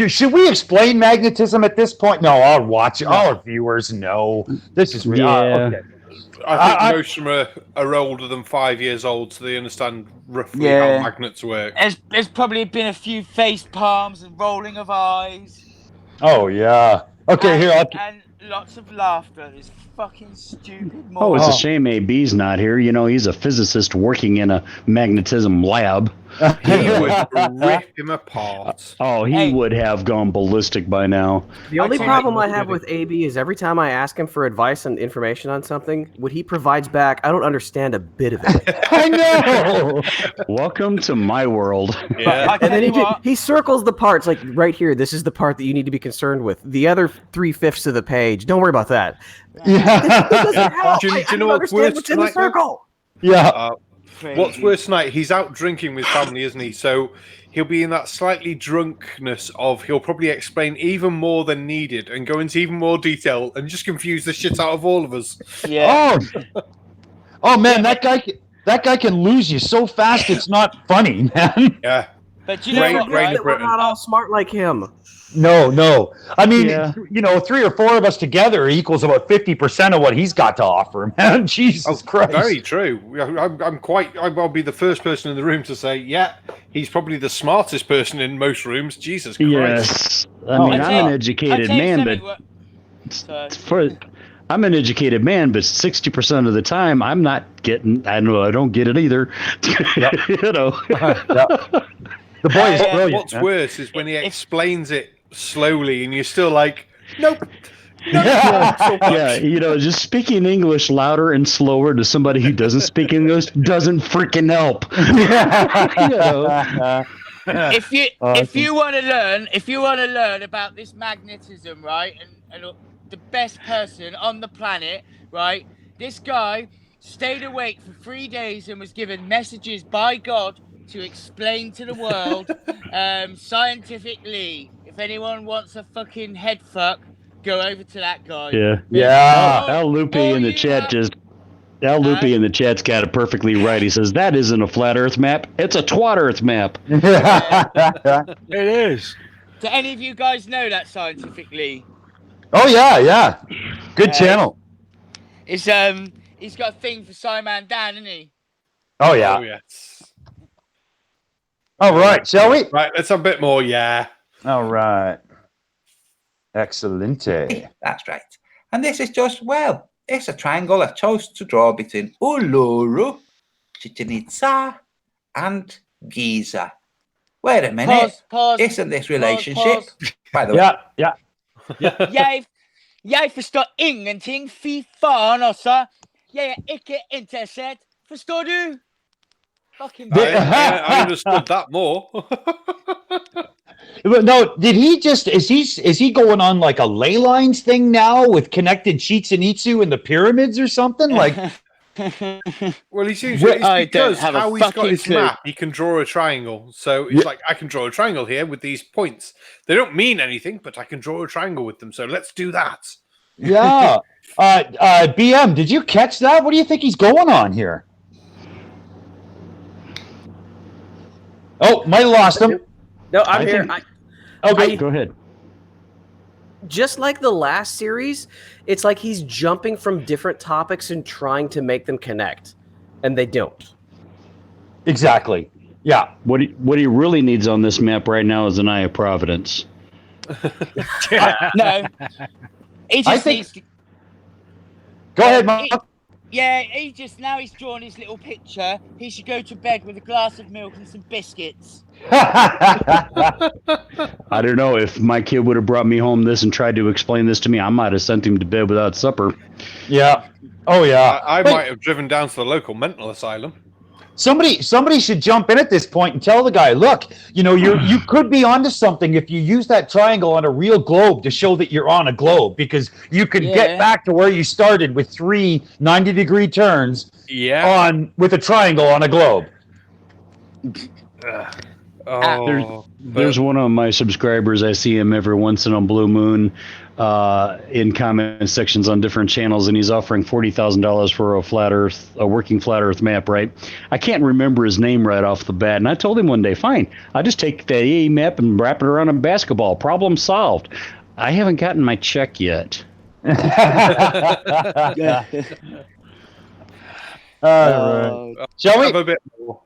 Should we explain magnetism at this point? No, our viewers know. This is real. Yeah. Okay. I think most of them are older than 5 years old, so they understand roughly how magnets work. There's probably been a few face palms and rolling of eyes. Oh yeah. Okay, here and lots of laughter at this fucking stupid. Oh, it's a shame AB's not here. He's a physicist working in a magnetism lab. He would rip him apart. Oh, he would have gone ballistic by now. The only problem I have with AB is every time I ask him for advice and information on something, what he provides back, I don't understand a bit of it. I know. Welcome to my world. Yeah. And then he circles the parts, like right here, this is the part that you need to be concerned with. The other 3/5 of the page, don't worry about that. Yeah. Do you know what's worse what's in the circle? Yeah. What's worse tonight? He's out drinking with family, isn't he? So he'll be in that slightly drunkenness of he'll probably explain even more than needed and go into even more detail and just confuse the shit out of all of us. Yeah. Oh man, that guy can lose you so fast it's not funny, man. Yeah. But you know what, right? We're not all smart like him. No. I mean, 3 or 4 of us together equals about 50% of what he's got to offer, man. Jesus Christ. Very true. I'll be the first person in the room to say, yeah, he's probably the smartest person in most rooms. Jesus Christ. Yes. I'm an educated man, but I'm an educated man, but 60% of the time I'm not getting. I don't get it either. The boy is brilliant. What's worse is when he explains it slowly, and you're still like, nope. Yeah, just speaking English louder and slower to somebody who doesn't speak English doesn't freaking help. If you want to learn about this magnetism, right, and the best person on the planet, right, this guy stayed awake for 3 days and was given messages by God to explain to the world scientifically. If anyone wants a fucking head fuck, go over to that guy. Yeah. Al Loopy in the chat Al Loopy in the chat's got it perfectly right. He says that isn't a flat Earth map; it's a twat Earth map. It is. Do any of you guys know that scientifically? Oh yeah. Good channel. It's he's got a thing for Simon Dan, isn't he? Oh yeah. Oh, yes. All right, shall we? Right, let's have a bit more, yeah. All right. Excelente. That's right. And this is just, well, it's a triangle I chose to draw between Uluru, Chichen Itza, and Giza. Wait a minute. Pause. Isn't this relationship? Pause. By the way. Yeah. Jag förstår ingenting. Fy fan också. Jag är icke intresserad. Förstår du? Fucking I understood that more. But no, did he just is he going on like a ley lines thing now with connected Chichen Itza and the pyramids or something? Like Well, he seems Well, it's I because don't have a how he's got fucking his clue. map, he can draw a triangle. So it's like, I can draw a triangle here with these points. They don't mean anything, but I can draw a triangle with them. So let's do that. yeah. BM, did you catch that? What do you think he's going on here? Oh, might have lost him. No, I'm here. Okay. Go ahead. Just like the last series, it's like he's jumping from different topics and trying to make them connect, and they don't. Exactly. Yeah. What he really needs on this map right now is an Eye of Providence. No. He just think- needs to... Go ahead, Mom. Yeah, he's drawn his little picture. He should go to bed with a glass of milk and some biscuits. I don't know. If my kid would have brought me home this and tried to explain this to me, I might have sent him to bed without supper. Yeah. Oh yeah. I But might have driven down to the local mental asylum. somebody should jump in at this point and tell the guy, look, you could be onto something if you use that triangle on a real globe to show that you're on a globe, because you could get back to where you started with 3 90-degree turns with a triangle on a globe. There's one of my subscribers. I see him every once in a blue moon in comment sections on different channels, and he's offering $40,000 for a working flat Earth map. Right? I can't remember his name right off the bat, and I told him one day, fine, I'll just take the AE map and wrap it around a basketball. Problem solved. I haven't gotten my check yet. Shall we? Have a bit more.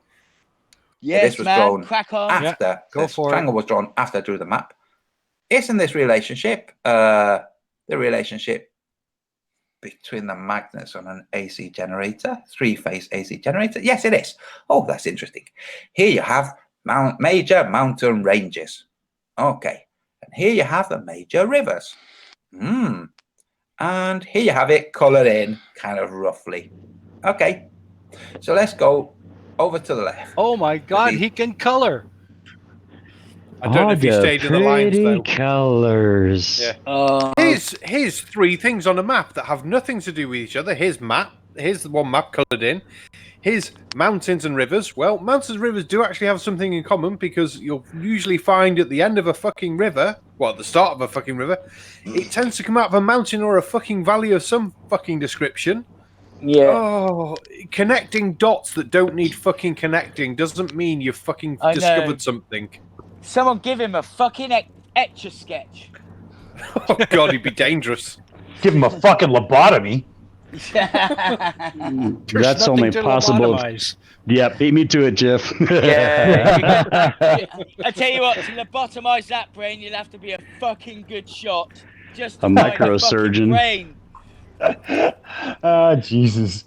Yes, This was man. drawn Crack on. after Go this for it. triangle was drawn after I drew the map. Isn't this relationship the relationship between the magnets on an AC generator, 3-phase AC generator? Yes, it is. Oh, that's interesting. Here you have major mountain ranges. Okay. And here you have the major rivers. And here you have it colored in kind of roughly. Okay. So let's go over to the left. Oh my God, he can color. I don't know if he stayed in the lines though. Colors. Yeah. Here's 3 things on a map that have nothing to do with each other. Here's the one map coloured in. Here's mountains and rivers. Well, mountains and rivers do actually have something in common, because you'll usually find at the end of a fucking river, well, at the start of a fucking river, it tends to come out of a mountain or a fucking valley of some fucking description. Yeah. Oh, connecting dots that don't need fucking connecting doesn't mean you've fucking I know. discovered something. Someone give him a fucking etch-a-sketch. Oh God, he'd be dangerous. Give him a fucking lobotomy. There's That's nothing only to possible. lobotomize. Yeah, beat me to it, Jeff. I tell you what, to lobotomize that brain, you'll have to be a fucking good shot. Just to A find the microsurgeon. fucking brain. Jesus.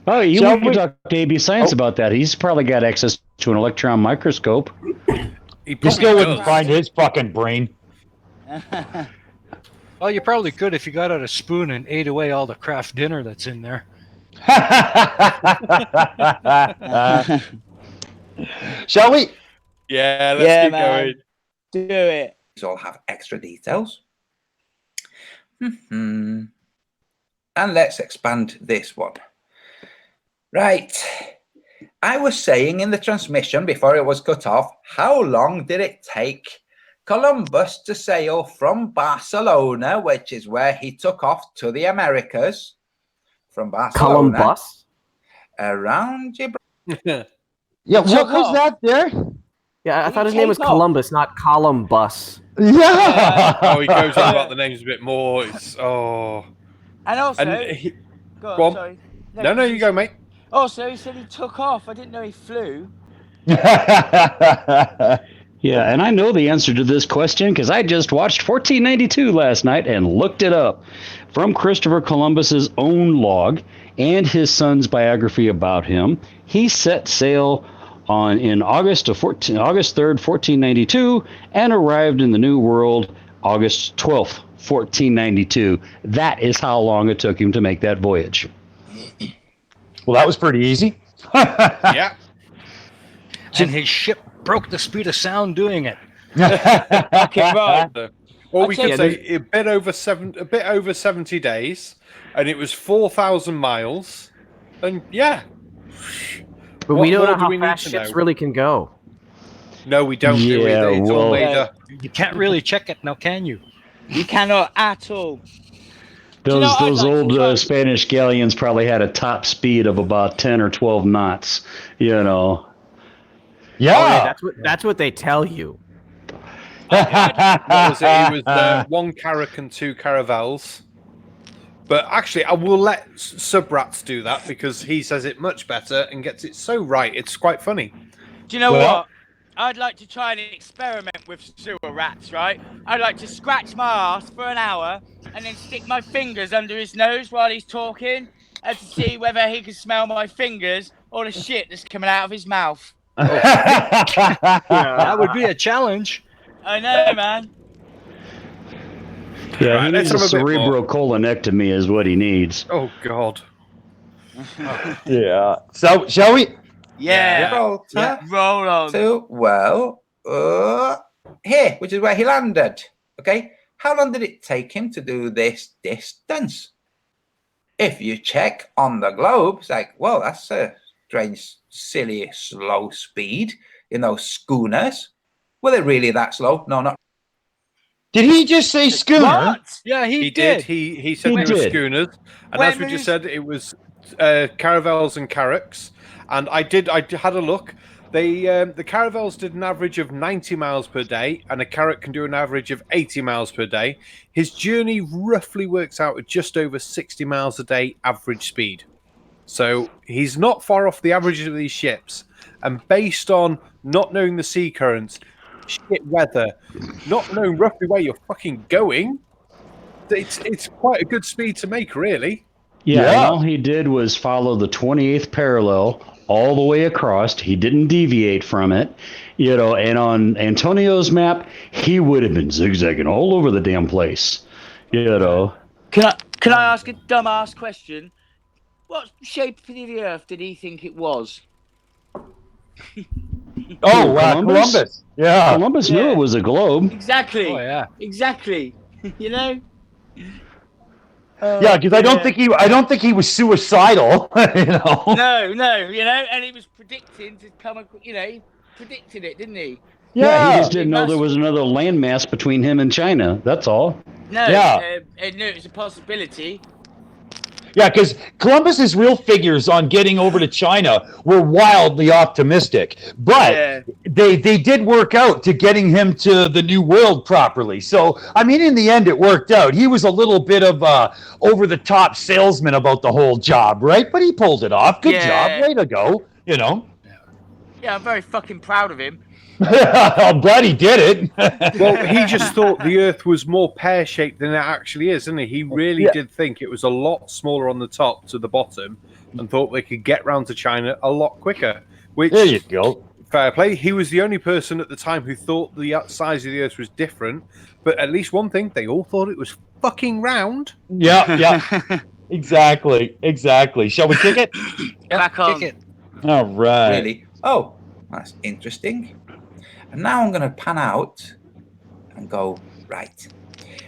Oh, you Shall want to we- talk to AB Science about that? He's probably got access to an electron microscope. He Just probably go does. and find his fucking brain. Well, you probably could if you got out a spoon and ate away all the craft dinner that's in there. Shall we? Yeah, let's Yeah, keep man. going. Do it. These all have extra details. And let's expand this one. Right. I was saying in the transmission before it was cut off, how long did it take Columbus to sail from Barcelona, which is where he took off to the Americas, from Barcelona Columbus? around Gibraltar? Yeah, what Took was off. that there? Yeah, I Did thought he his name was take off? Columbus, not Columbus. Yeah. Oh, he goes on about the names a bit more. It's And also, and go on, go on. sorry. no, you go, mate. Also, he said he took off. I didn't know he flew. Yeah, and I know the answer to this question because I just watched 1492 last night and looked it up. From Christopher Columbus's own log and his son's biography about him, he set sail in August 3rd, 1492, and arrived in the New World August 12th, 1492. That is how long it took him to make that voyage. Well, that was pretty easy. Yeah. And his ship broke the speed of sound doing it. Okay, right. Or we could Yeah, say a bit over 70 days, and it was 4,000 miles. And yeah. But What we don't more know do how we need fast to ships know? really can go. No, we don't do it. Yeah, It's all well- made up. You can't really check it now, can you? You cannot at all. you Those know what I'd those like to old try? Spanish galleons probably had a top speed of about 10 or 12 knots, you know. Yeah. That's what they tell you. What was it? He was 1 carrack and 2 caravels. But actually, I will let Subrats do that because he says it much better and gets it so right. It's quite funny. Do you know Well- what? I'd like to try and experiment with sewer rats, right? I'd like to scratch my ass for an hour and then stick my fingers under his nose while he's talking and to see whether he can smell my fingers or the shit that's coming out of his mouth. That would be a challenge. I know, man. Yeah, Right, he let's needs a have a bit more. cerebrocolonectomy is what he needs. Oh, God. Yeah. So, shall we? Yeah. Gibraltar Roll on. to, well, here, which is where he landed. Okay, how long did it take him to do this distance? If you check on the globe, it's like, well, that's a strange, silly, slow speed in those schooners. Were they really that slow? No, not. Did he just say schooner? What? Yeah, He did. He said He they were did. schooners. And When as we just was- said, it was caravels and carracks. And I had a look. The caravels did an average of 90 miles per day, and a carrack can do an average of 80 miles per day. His journey roughly works out at just over 60 miles a day average speed. So he's not far off the average of these ships. And based on not knowing the sea currents, shit weather, not knowing roughly where you're fucking going, it's quite a good speed to make, really. Yeah, Yeah. and all he did was follow the 28th parallel all the way across. He didn't deviate from it, you know, and on Antonio's map, he would have been zigzagging all over the damn place, you know. Can I ask a dumbass question? What shape of the Earth did he think it was? Oh, Columbus? Columbus. Yeah. Columbus knew Yeah. it was a globe. Exactly. Oh, yeah. Exactly. You know. Yeah, because I don't think he was suicidal. You know. No, you know, and he was predicting to come. You know, he predicted it, didn't he? Yeah, he Yeah. just didn't know there was another landmass between him and China. That's all. No. Yeah. He knew it was a possibility. Yeah, because Columbus's real figures on getting over to China were wildly optimistic, but Yeah. they did work out to getting him to the New World properly. So, I mean, in the end, it worked out. He was a little bit of a over-the-top salesman about the whole job, right? But he pulled it off. Good Yeah. job. Way to go, you know. Yeah, I'm very fucking proud of him. I'm glad he did it. Well, he just thought the Earth was more pear-shaped than it actually is, didn't he? He really Yeah. did think it was a lot smaller on the top to the bottom and thought they could get round to China a lot quicker, which, There you go. fair play, he was the only person at the time who thought the size of the Earth was different, but at least one thing, they all thought it was fucking round. Yeah, yeah. Exactly. Shall we kick it? Back on. Kick it. All right. Really? Oh, that's interesting. And now I'm going to pan out and go, right,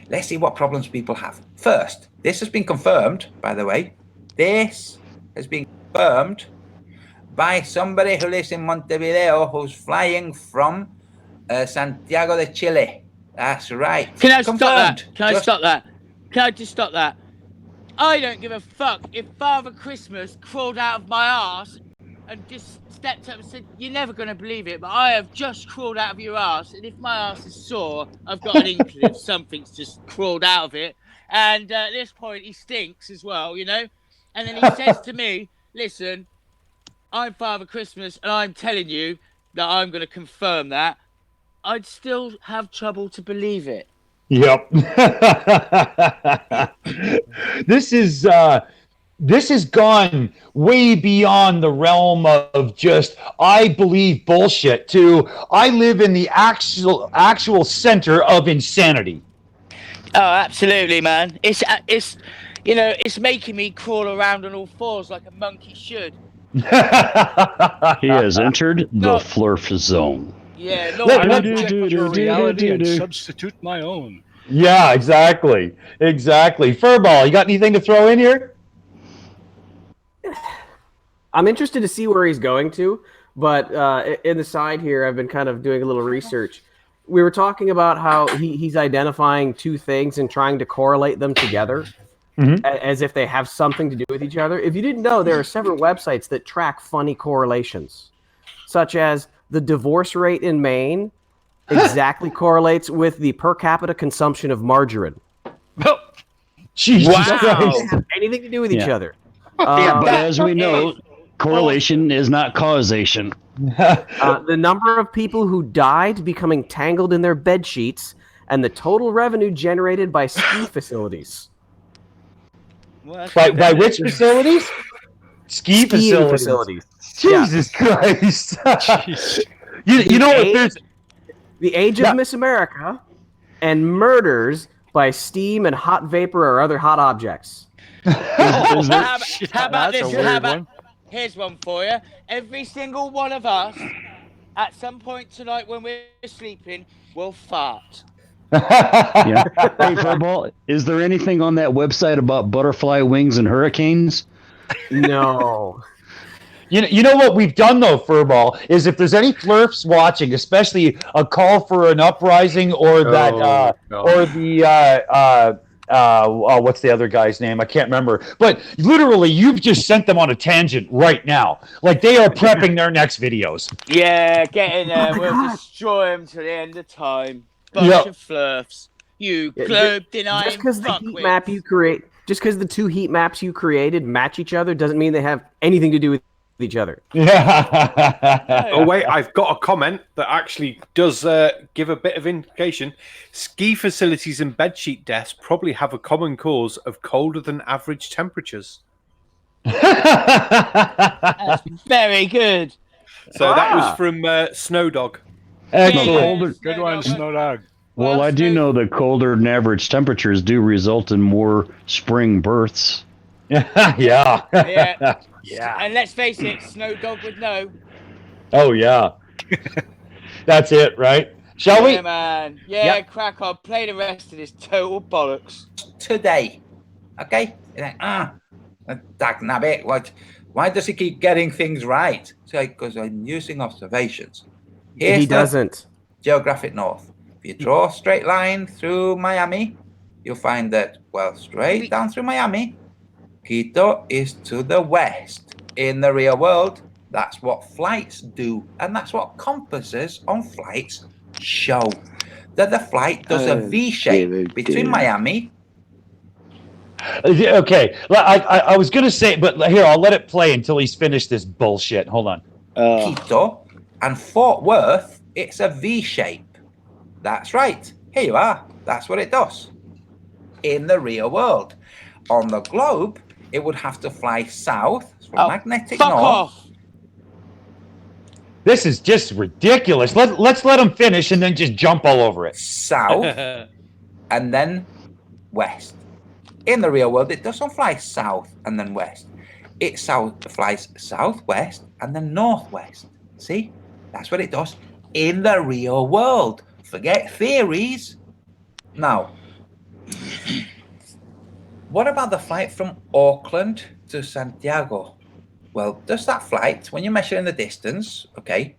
let's see what problems people have. First, this has been confirmed, by the way. This has been confirmed by somebody who lives in Montevideo who's flying from Santiago de Chile. That's right. Can I stop that? Confirmed. Can I Just- stop that? Can I just stop that? I don't give a fuck if Father Christmas crawled out of my arse and just stepped up and said, "You're never going to believe it, but I have just crawled out of your arse, and if my arse is sore, I've got an inkling if something's just crawled out of it." And at this point, he stinks as well, you know. And then he says to me, "Listen, I'm Father Christmas, and I'm telling you that I'm going to confirm that." I'd still have trouble to believe it. Yep. This has gone way beyond the realm of just I believe bullshit to I live in the actual center of insanity. Oh, absolutely, man. It's it's making me crawl around on all fours like a monkey should. He has entered the Flurf zone. Yeah, I reject your reality and substitute my own. Yeah, exactly. Furball, you got anything to throw in here? I'm interested to see where he's going to, but in the side here, I've been kind of doing a little research. We were talking about how he's identifying two things and trying to correlate them together as if they have something to do with each other. If you didn't know, there are several websites that track funny correlations, such as the divorce rate in Maine exactly correlates with the per capita consumption of margarine. Jesus Christ. They Christ. don't have anything to do with each other. But as we know, correlation is not causation. The number of people who died becoming tangled in their bed sheets and the total revenue generated by ski facilities. By which facilities? Ski facilities. Jesus Christ. you know what? There's the age of Miss America and murders by steam and hot vapor or other hot objects. How about this? Here's one for you. Every single one of us, at some point tonight when we're sleeping, will fart. Yeah. Hey, Furball, is there anything on that website about butterfly wings and hurricanes? No. You know what we've done though, Furball, is if there's any flirfs watching, especially a call for an uprising or what's the other guy's name? I can't remember. But literally, you've just sent them on a tangent right now. Like they are prepping their next videos. Yeah, get in there. We'll destroy them to the end of time. Bunch of flirfs. You globe denying. Just because the heat map you create, just because the two heat maps you created match each other, doesn't mean they have anything to do with each other. Oh wait, I've got a comment that actually does give a bit of indication. Ski facilities and bedsheet deaths probably have a common cause of colder than average temperatures. That's very good. So that was from Snow Dog. Excellent. Good one, Snow Dog. Well, I do know that colder than average temperatures do result in more spring births. Yeah. And let's face it, Snow Dog would know. Oh, yeah. That's it, right? Shall we? Yeah, man. Yeah, crack on. Play the rest of this total bollocks. Today. Okay? You're like, dagnabbit, what? Why does he keep getting things right? So, because I'm using observations. He doesn't. Geographic north. If you draw a straight line through Miami, you'll find that, well, straight down through Miami, Quito is to the west. In the real world, that's what flights do. And that's what compasses on flights show. That the flight does a V shape between Miami. Okay. I was going to say, but here, I'll let it play until he's finished this bullshit. Hold on. Quito and Fort Worth, it's a V shape. That's right. Here you are. That's what it does. In the real world. On the globe, it would have to fly south from magnetic north. Off. This is just ridiculous. Let's let him finish and then just jump all over it. South and then west. In the real world, it doesn't fly south and then west. It flies southwest and then northwest. See? That's what it does in the real world. Forget theories. Now, what about the flight from Auckland to Santiago? Well, does that flight, when you're measuring the distance, okay,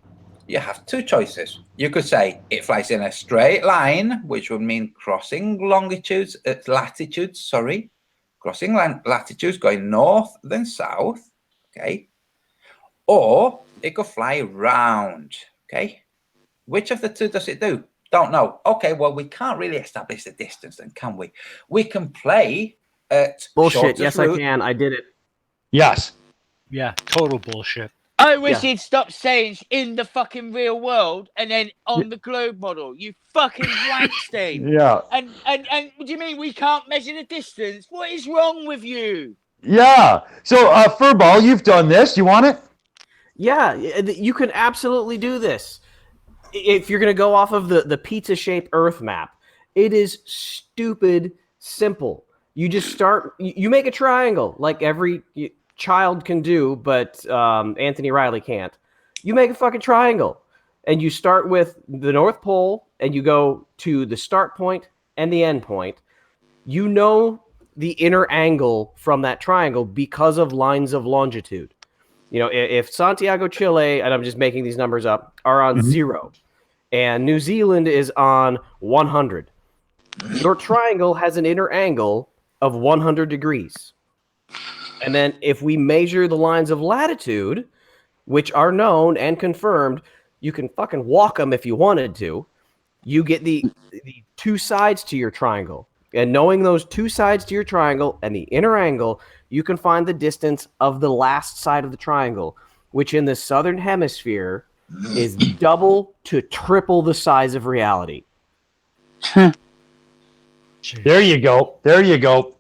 you have two choices. You could say it flies in a straight line, which would mean crossing latitudes, crossing latitudes going north then south, okay? Or it could fly round, okay? Which of the two does it do? Don't know. Okay, well, we can't really establish the distance then, can we? We can play at bullshit. Yes, route. I can. I did it. Yes. Yeah, total bullshit. I wish he'd stop saying in the fucking real world and then on the globe model. You fucking Weinstein. Yeah. And what do you mean we can't measure the distance? What is wrong with you? Yeah. So, Furball, you've done this. You want it? Yeah, you can absolutely do this. If you're going to go off of the pizza-shaped Earth map, it is stupid simple. You just start, you make a triangle like every child can do, but Anthony Riley can't. You make a fucking triangle, and you start with the North Pole, and you go to the start point and the end point. You know the inner angle from that triangle because of lines of longitude. You know, if Santiago, Chile, and I'm just making these numbers up, are on 0, and New Zealand is on 100, your triangle has an inner angle of 100 degrees. And then if we measure the lines of latitude, which are known and confirmed, you can fucking walk them if you wanted to. You get the two sides to your triangle. And knowing those two sides to your triangle and the inner angle, you can find the distance of the last side of the triangle, which in the southern hemisphere is double to triple the size of reality. There you go. There you go.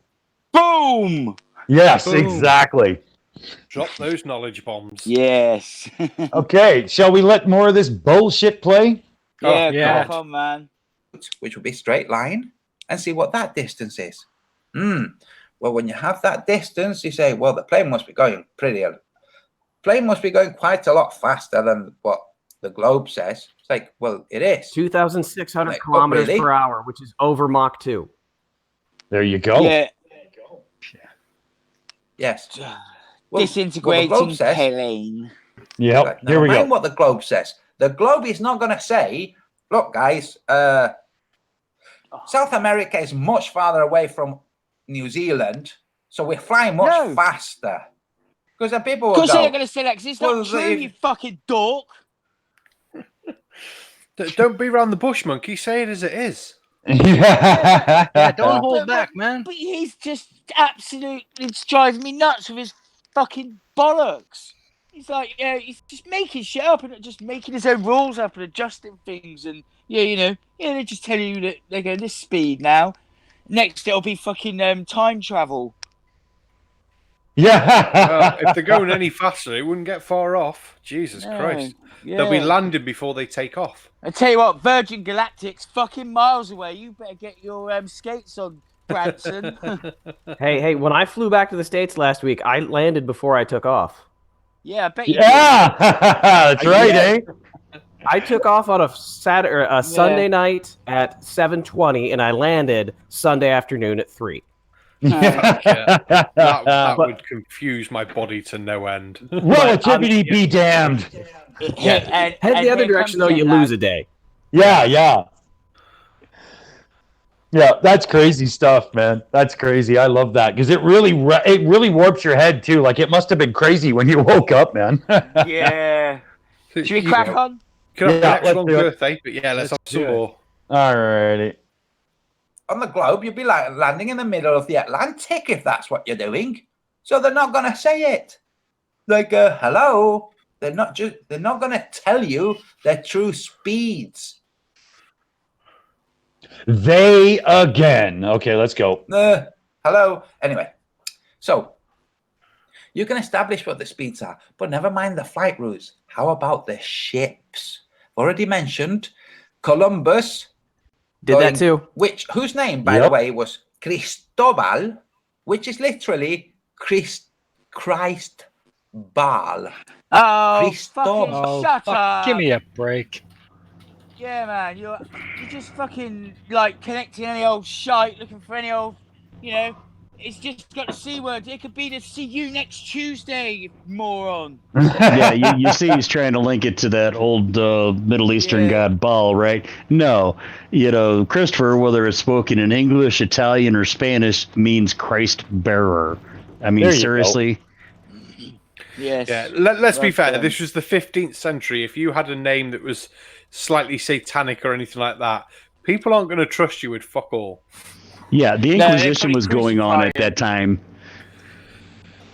Boom! Yes, Boom. Exactly. Drop those knowledge bombs. Yes. Okay, shall we let more of this bullshit play? Yeah, come on, man. Which will be straight line, and see what that distance is. Well, when you have that distance, you say, well, the plane must be going quite a lot faster than what the globe says. It's like, well, it is 2,600 Like, kilometers really? per hour, which is over Mach 2. There you go. Yeah. Yes. Well, Disintegrating what the globe says- plane. Yep. Right, now, Here we mind go. what the globe says. The globe is not going to say, look, guys, South America is much farther away from New Zealand, so we're flying much faster. Because the people will Of course go, they're not going to say that because it's well, not true, they- you fucking dork. Don't be around the bush, monkey. Say it as it is. Yeah, don't hold back, man. But he's just absolutely, it's driving me nuts with his fucking bollocks. He's like, yeah, he's just making shit up and just making his own rules up and adjusting things. And, they just tell you that they're going this speed now. Next, it'll be fucking time travel. Yeah. If they're going any faster, it wouldn't get far off. Jesus Christ. They'll be yeah. landing before they take off. I tell you what, Virgin Galactic's fucking miles away. You better get your skates on, Branson. Hey, when I flew back to the States last week, I landed before I took off. Yeah, I bet you Yeah. That's right, eh? I took off on a Sunday night at 7:20, and I landed Sunday afternoon at 3. That would confuse my body to no end. Relativity be damned. Head the other direction, though, you lose a day. Yeah. Yeah, that's crazy stuff, man. That's crazy. I love that because it really warps your head too. Like it must have been crazy when you woke up, man. Yeah. Should we crack on? Can I have Yeah, an extra let's long do it. birthday? But yeah, let's have some more. Alrighty. on the globe, you'd be like landing in the middle of the Atlantic if that's what you're doing. So they're not going to say it. Like, hello. They're not going to tell you their true speeds. They again. Okay, let's go. Hello. Anyway, so you can establish what the speeds are, but never mind the flight routes. How about the ships? Already mentioned Columbus. Did that too. Whose name, by the way, was Cristobal, which is literally Christ Baal. Oh, Cristobal. fucking shut up. Give me a break. Yeah, man, you're just fucking like connecting any old shite, looking for any old, it's just got the C word. It could be to see you next Tuesday, you moron. Yeah, you see he's trying to link it to that old Middle Eastern god Baal, right? No, Christopher, whether it's spoken in English, Italian, or Spanish, means Christ bearer. I mean, seriously. Yes. Yeah, let's be fair. This was the 15th century. If you had a name that was slightly satanic or anything like that, people aren't going to trust you with fuck all. Yeah, the Inquisition was going on at that time.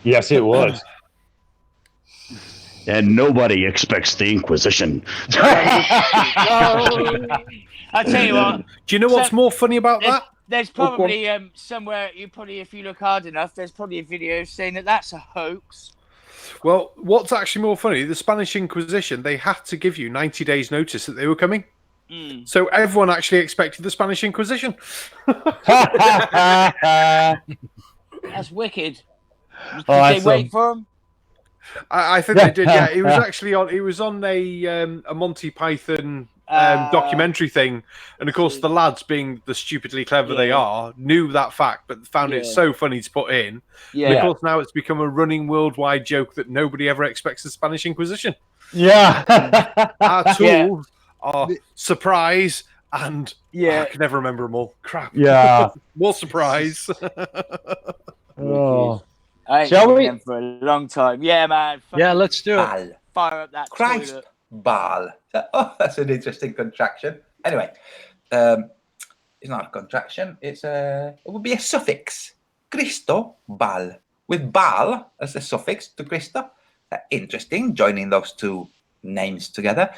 Yes, it was. And nobody expects the Inquisition. I tell you what. Do you know what's more funny about there's, that? There's probably somewhere if you look hard enough, there's probably a video saying that that's a hoax. Well, what's actually more funny, the Spanish Inquisition, they had to give you 90 days notice that they were coming. So everyone actually expected the Spanish Inquisition. That's wicked. Did Awesome. they wait for them? I think they did, yeah. It was actually on a Monty Python documentary thing. And of course the lads, being the stupidly clever they are, knew that fact, but found it so funny to put in. Yeah. And of course now it's become a running worldwide joke that nobody ever expects the Spanish Inquisition. Yeah. Our tools are surprise and I can never remember them all. Crap. Yeah. More surprise. Oh. I ain't Shall been we? them for a long time. Yeah, man. Yeah, let's do it. Bal. Fire up that Christ. toilet. Bal. Oh, that's an interesting contraction. Anyway, it's not a contraction. It would be a suffix. Cristo bal. With bal as a suffix to Cristo. Interesting, joining those two names together.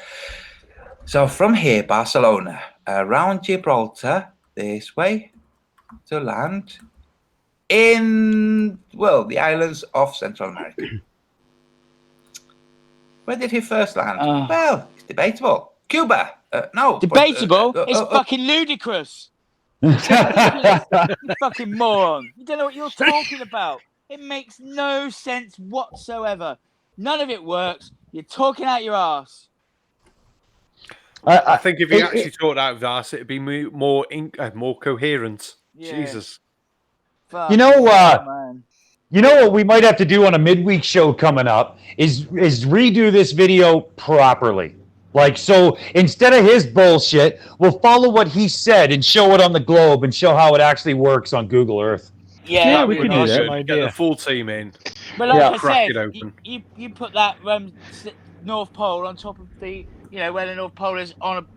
So from here, Barcelona, around Gibraltar, this way to land in, well, the islands of Central America. Where did he first land? Well, it's debatable. Cuba. No. Debatable? It's fucking ludicrous. You fucking moron. You don't know what you're talking about. It makes no sense whatsoever. None of it works. You're talking out your ass. I think if he actually talked out of that, it'd be more coherent. Yeah. Jesus. Fuck You know, man. You know what we might have to do on a midweek show coming up is redo this video properly. Like, so instead of his bullshit, we'll follow what he said and show it on the globe and show how it actually works on Google Earth. Yeah, we can do that. Get the full team in. But like I Crack it said, open. you put that North Pole on top of the, where the North Pole is on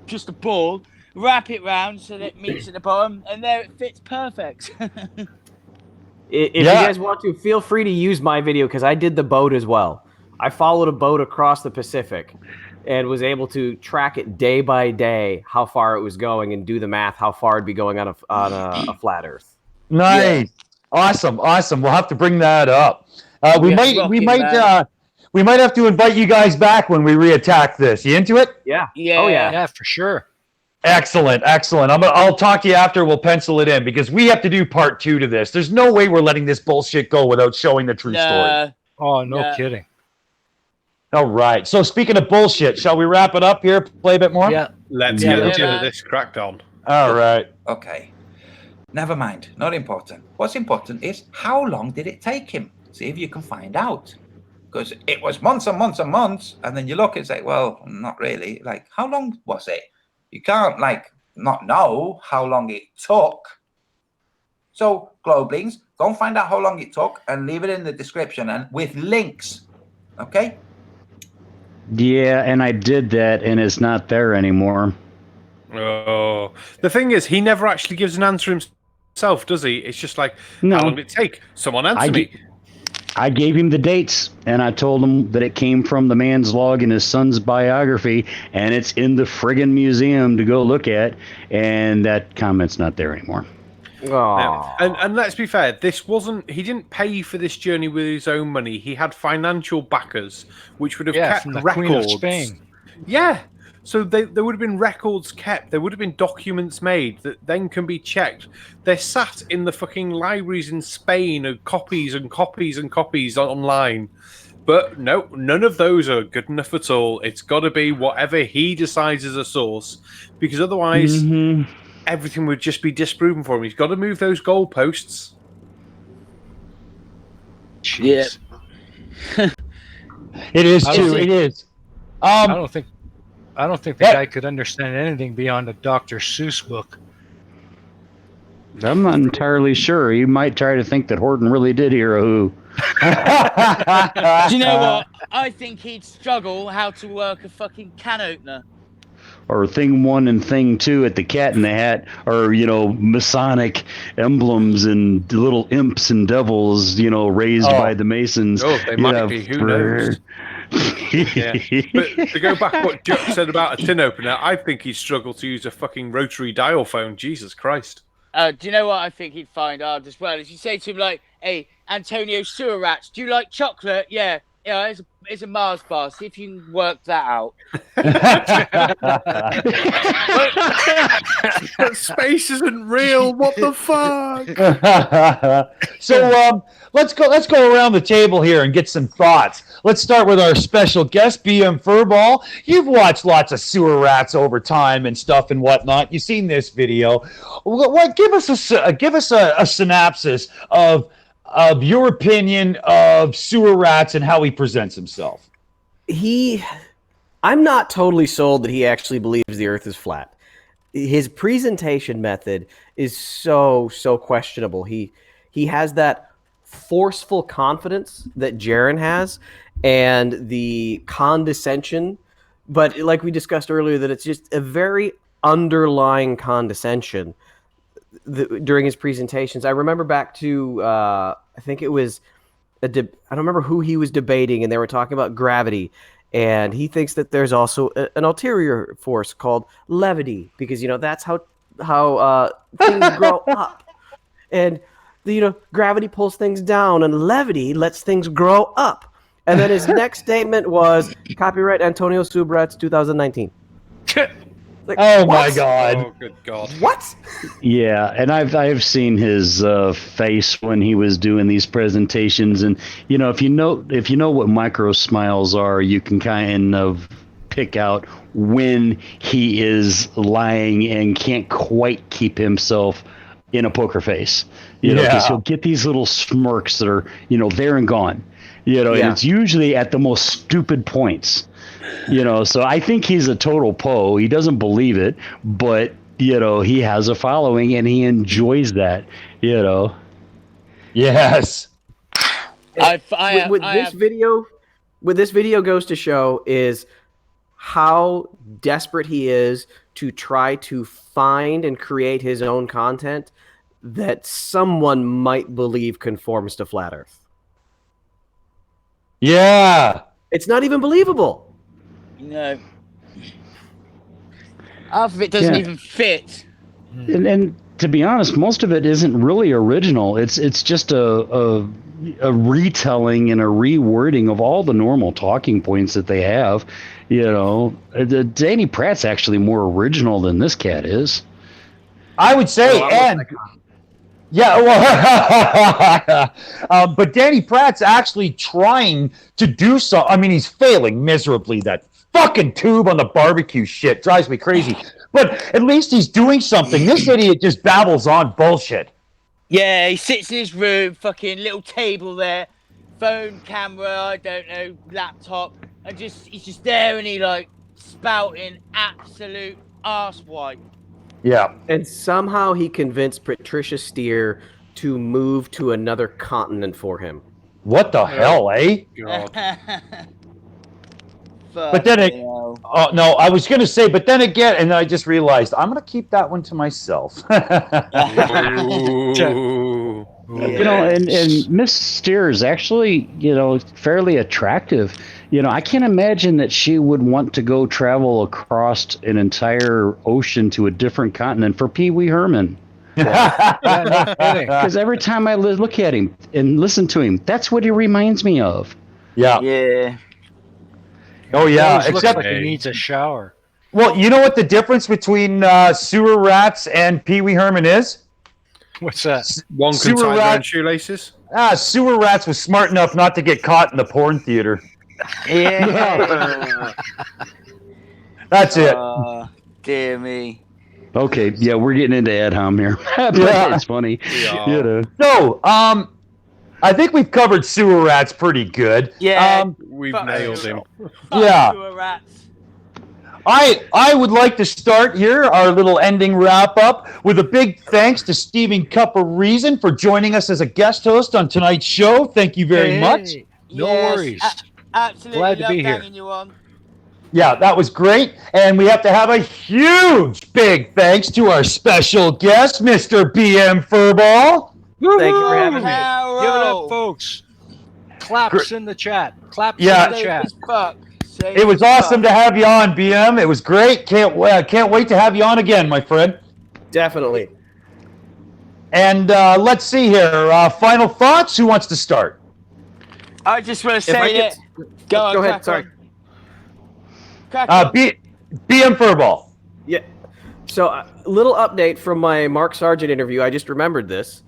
just a ball, wrap it round so that it meets at the bottom, and there it fits perfect. If you guys want to, feel free to use my video because I did the boat as well. I followed a boat across the Pacific and was able to track it day by day how far it was going and do the math how far it'd be going on a flat Earth. Nice, awesome. We'll have to bring that up. We might have to invite you guys back when we reattack this. You into it? Yeah. Yeah. Oh yeah. Yeah, for sure. Excellent. I'll talk to you after. We'll pencil it in because we have to do part 2 to this. There's no way we're letting this bullshit go without showing the true story. Oh, no kidding. All right. So speaking of bullshit, shall we wrap it up here? Play a bit more? Yeah. Let's get into this cracked on. All right. Okay. Never mind. Not important. What's important is how long did it take him? See if you can find out. Because it was months and months and months. And then you look and say, well, not really. Like, how long was it? You can't, not know how long it took. So, Globlings, go and find out how long it took and leave it in the description and with links. Okay? Yeah, and I did that, and it's not there anymore. Oh, the thing is, he never actually gives an answer himself, does he? It's just like, how long did it take? Someone answer me. I gave him the dates, and I told him that it came from the man's log in his son's biography, and it's in the friggin' museum to go look at, and that comment's not there anymore. Now, and let's be fair, he didn't pay for this journey with his own money. He had financial backers, which would have kept from the records. Queen of Spain. Yeah. So there would have been records kept. There would have been documents made that then can be checked. They're sat in the fucking libraries in Spain and copies and copies and copies online. But no, none of those are good enough at all. It's got to be whatever he decides is a source, because otherwise everything would just be disproven for him. He's got to move those goalposts. Yeah. It is too. It is. I don't think the guy could understand anything beyond a Dr. Seuss book. I'm not entirely sure. You might try to think that Horton really did hear a who. Do you know what? I think he'd struggle how to work a fucking can opener. Or thing 1 and thing 2 at the Cat in the Hat are, Masonic emblems and little imps and devils, raised by the Masons. Oh, they might be. Who knows? Yeah. But to go back what Juck said about a tin opener, I think he'd struggle to use a fucking rotary dial phone. Jesus Christ. Do you know what I think he'd find hard as well? Is you say to him like, "Hey, Antonio Sewer Rats, do you like chocolate? Yeah, it's a Mars bar. See if you can work that out." Space isn't real. What the fuck? So let's go around the table here and get some thoughts. Let's start with our special guest, BM Furball. You've watched lots of sewer rats over time and stuff and whatnot. You've seen this video. Give us a synopsis of your opinion of sewer rats and how he presents himself. I'm not totally sold that he actually believes the Earth is flat. His presentation method is so questionable. He has that forceful confidence that Jaren has, and the condescension, but like we discussed earlier, that it's just a very underlying condescension during his presentations. I remember back to I think it was I don't remember who he was debating, and they were talking about gravity, and he thinks that there's also an ulterior force called levity, because that's how things grow up, and gravity pulls things down, and levity lets things grow up. And then his next statement was copyright Antonio Subrats 2019. Like, oh what? my God! Oh, good God! What? Yeah, and I've seen his face when he was doing these presentations, and if you know what micro smiles are, you can kind of pick out when he is lying and can't quite keep himself in a poker face. Because he'll get these little smirks that are there and gone. And it's usually at the most stupid points. So I think he's a total Poe. He doesn't believe it, but he has a following and he enjoys that. Yes. What this video goes to show is how desperate he is to try to find and create his own content that someone might believe conforms to flat Earth. Yeah. It's not even believable. No. Half of it doesn't even fit. And to be honest, most of it isn't really original. It's just a retelling and a rewording of all the normal talking points that they have. Danny Pratt's actually more original than this cat is. I would say, but Danny Pratt's actually trying to do so. I mean, he's failing miserably. That fucking tube on the barbecue shit drives me crazy. But at least he's doing something. This idiot just babbles on bullshit. Yeah, he sits in his room, fucking little table there, phone, camera, I don't know, laptop, and he's just there and he spouting absolute arse wipe. Yeah. And somehow he convinced Patricia Steer to move to another continent for him. What the hell, eh? God. But then I was going to say, but then again, and I just realized I'm going to keep that one to myself. And Miss Steer is actually, fairly attractive. I can't imagine that she would want to go travel across an entire ocean to a different continent for Pee Wee Herman. Because every time I look at him and listen to him, that's what he reminds me of. Yeah. Yeah. Oh, yeah. Looks like he needs a shower. Well, you know what the difference between sewer rats and Pee Wee Herman is? What's that? One can tie their own shoelaces. Sewer rats was smart enough not to get caught in the porn theater. Yeah. That's it. Dear me. Okay, yeah, we're getting into ad hom here. But it's funny. So, I think we've covered sewer rats pretty good. Yeah. We've nailed him. Yeah. Sewer rats. I would like to start here, our little ending wrap-up, with a big thanks to Stephen Cup of Reason for joining us as a guest host on tonight's show. Thank you very much. No worries. Absolutely. Glad to be here. You on. Yeah, that was great. And we have to have a huge big thanks to our special guest, Mr. BM Furball. Thank you for having me. Give it up, folks. claps in the chat. Claps Yeah. in the chat. As fuck. It was awesome to have you on, BM. It was great. Can't wait to have you on again, my friend. Definitely. And let's see here. Final thoughts. Who wants to start? I just want to If I say that. could- Go on, go ahead. crack Sorry. on. Crack on. BM Furball. Yeah. So, a little update from my Mark Sargent interview. I just remembered this.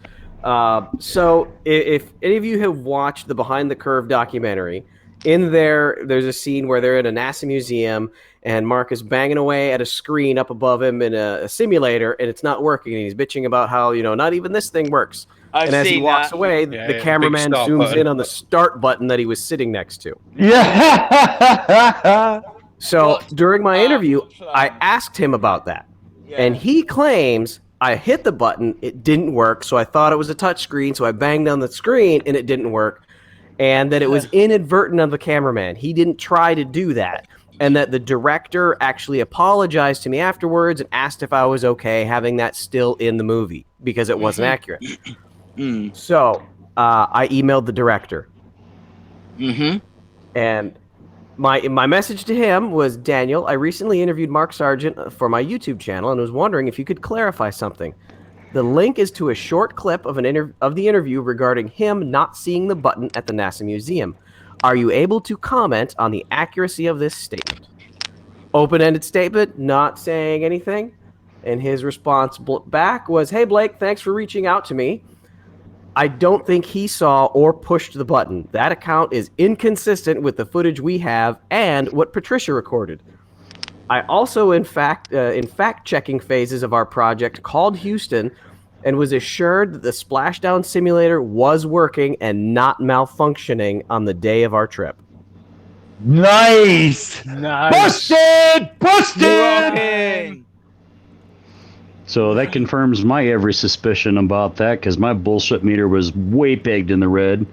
So, if any of you have watched the Behind the Curve documentary, in there's a scene where they're in a NASA museum, and Mark is banging away at a screen up above him in a simulator, and it's not working. And he's bitching about how, not even this thing works. I've and as he seen walks that. away, Yeah, the big cameraman start zooms button. in on the start button that he was sitting next to. Yeah. So during my interview, plan. I asked him about that. Yeah. And he claims I hit the button, it didn't work, so I thought it was a touch screen, so I banged on the screen and it didn't work. And that it was inadvertent of the cameraman. He didn't try to do that. And that the director actually apologized to me afterwards and asked if I was okay having that still in the movie because it wasn't accurate. So I emailed the director. And my message to him was, Daniel, I recently interviewed Mark Sargent for my YouTube channel and was wondering if you could clarify something. The link is to a short clip of the interview regarding him not seeing the button at the NASA museum. Are you able to comment on the accuracy of this statement? Open-ended statement, not saying anything. And his response back was, hey, Blake, thanks for reaching out to me. I don't think he saw or pushed the button. That account is inconsistent with the footage we have and what Patricia recorded. I also, in fact-checking phases of our project, called Houston and was assured that the splashdown simulator was working and not malfunctioning on the day of our trip. Nice. Busted. So that confirms my every suspicion about that, because my bullshit meter was way pegged in the red.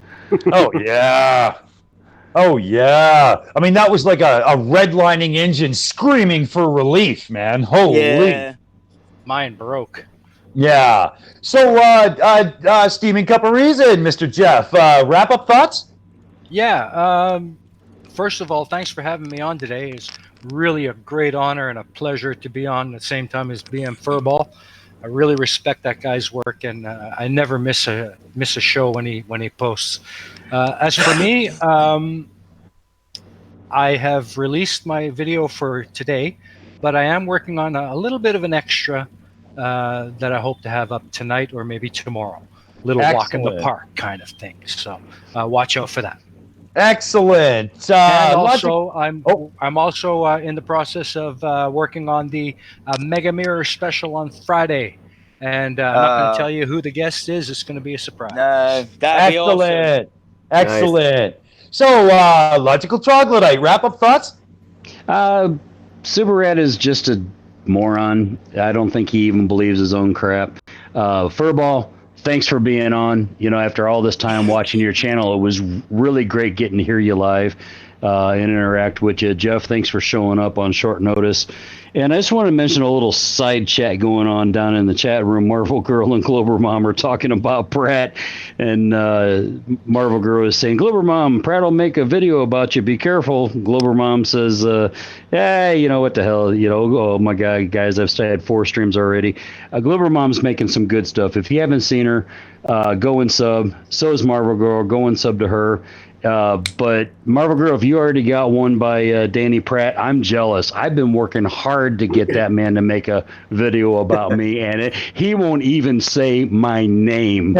Oh yeah. Oh yeah. I mean, that was like a redlining engine screaming for relief, man. Holy. Yeah. Mine broke. Yeah. So, Steaming Cup of Reason, Mr. Jeff, wrap up thoughts? Yeah. First of all, thanks for having me on today. It's really a great honor and a pleasure to be on at the same time as BM Furball. I really respect that guy's work, and I never miss a show when he posts. As for me, I have released my video for today, but I am working on a little bit of an extra that I hope to have up tonight or maybe tomorrow. Little walk in the Excellent. park kind of thing. So watch out for that. Excellent. And also, I'm also in the process of working on the Mega Mirror special on Friday, and I'm not going to tell you who the guest is. It's going to be a surprise. No, that'd be awesome. Excellent. Excellent. So, Logical Troglodyte, wrap up thoughts? Superrat is just a moron. I don't think he even believes his own crap. Furball, thanks for being on. After all this time watching your channel, it was really great getting to hear you live and interact with you. Jeff, thanks for showing up on short notice. And I just want to mention a little side chat going on down in the chat room. Marvel Girl and Glober Mom are talking about Pratt, and Marvel Girl is saying, Glober Mom, Pratt will make a video about you. Be careful. Glober Mom says, what the hell? Oh my God, guys, I've had 4 streams already. Glober Mom's making some good stuff. If you haven't seen her, go and sub. So is Marvel Girl. Go and sub to her. But Marvel Girl, if you already got one by Danny Pratt, I'm jealous. I've been working hard to get that man to make a video about me, and he won't even say my name.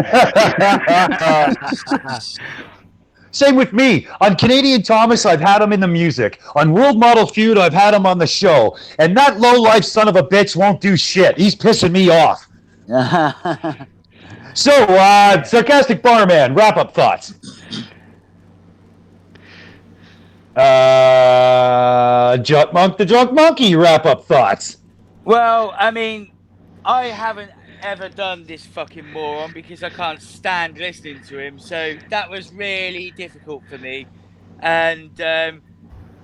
Same with me. On Canadian Thomas, I've had him in the music. On World Model Feud, I've had him on the show. And that low-life son of a bitch won't do shit. He's pissing me off. So, Sarcastic Barman, wrap-up thoughts. Junk Monk the Drunk Monkey, wrap-up thoughts. Well, I mean, I haven't ever done this fucking moron because I can't stand listening to him. So that was really difficult for me. And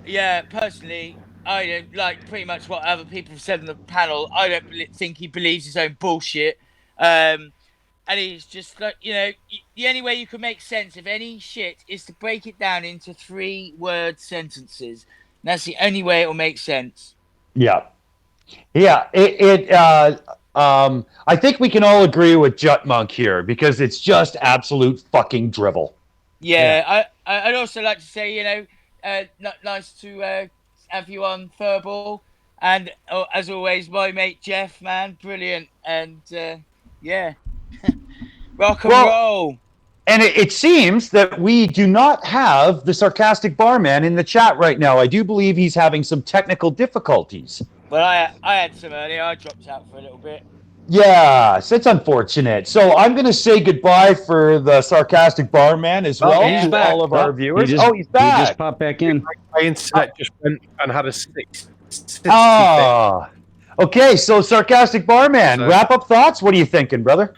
yeah, personally, I don't like pretty much what other people have said on the panel. I don't think he believes his own bullshit. And he's just like, the only way you can make sense of any shit is to break it down into 3-word sentences. And that's the only way it will make sense. Yeah. Yeah. I think we can all agree with Jut Monk here because it's just absolute fucking drivel. Yeah. I'd also like to say, nice to have you on Furball. And as always, my mate Jeff, man, brilliant. And yeah. Rock and roll. And it seems that we do not have the sarcastic barman in the chat right now. I do believe he's having some technical difficulties. Well, I had some earlier. I dropped out for a little bit. Yes, it's unfortunate. So I'm going to say goodbye for the sarcastic barman as well to all of our viewers. He's back. He just popped back in. My internet just went and had a 60. Okay, so sarcastic barman, wrap up thoughts. What are you thinking, brother?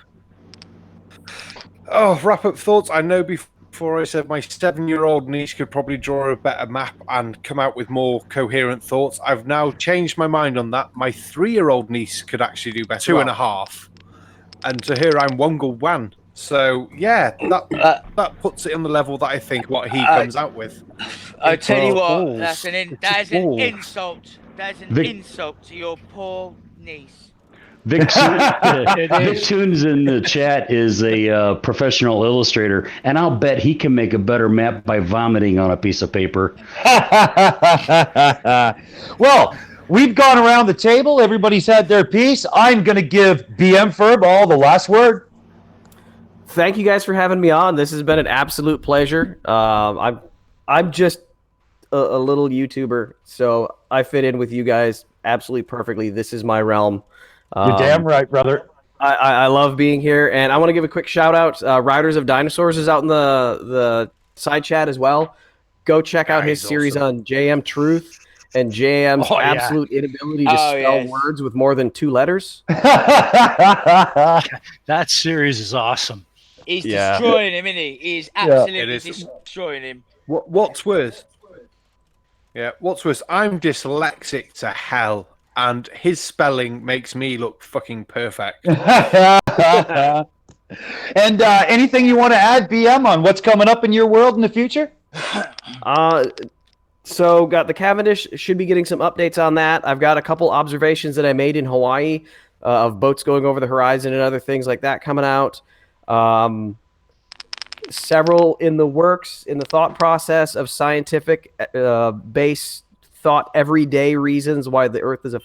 Oh, wrap up thoughts. I know before I said my 7-year-old niece could probably draw a better map and come out with more coherent thoughts. I've now changed my mind on that. My 3-year-old niece could actually do better. 2.5. And to her, I'm Wongle Wan. So, yeah, that puts it on the level that I think what he comes out with. I tell you what, that is an insult. That's an insult to your poor niece. Vic Tunes in the chat is a professional illustrator, and I'll bet he can make a better map by vomiting on a piece of paper. Well, we've gone around the table. Everybody's had their piece. I'm going to give BM Furball the last word. Thank you guys for having me on. This has been an absolute pleasure. I'm just a little YouTuber, so I fit in with you guys absolutely perfectly. This is my realm. You're damn right, brother. I love being here, and I want to give a quick shout out. Riders of Dinosaurs is out in the side chat as well. Go check out his series on JM Truth and JM's absolute inability to spell words with more than 2 letters. That series is awesome. He's destroying him, isn't he? He's absolutely destroying him. What's worse? Yeah, what's worse? I'm dyslexic to hell. And his spelling makes me look fucking perfect. And anything you want to add, BM, on what's coming up in your world in the future? So got the Cavendish, should be getting some updates on that. I've got a couple observations that I made in Hawaii of boats going over the horizon and other things like that coming out. Several in the works, in the thought process of scientific base thought everyday reasons why the Earth is a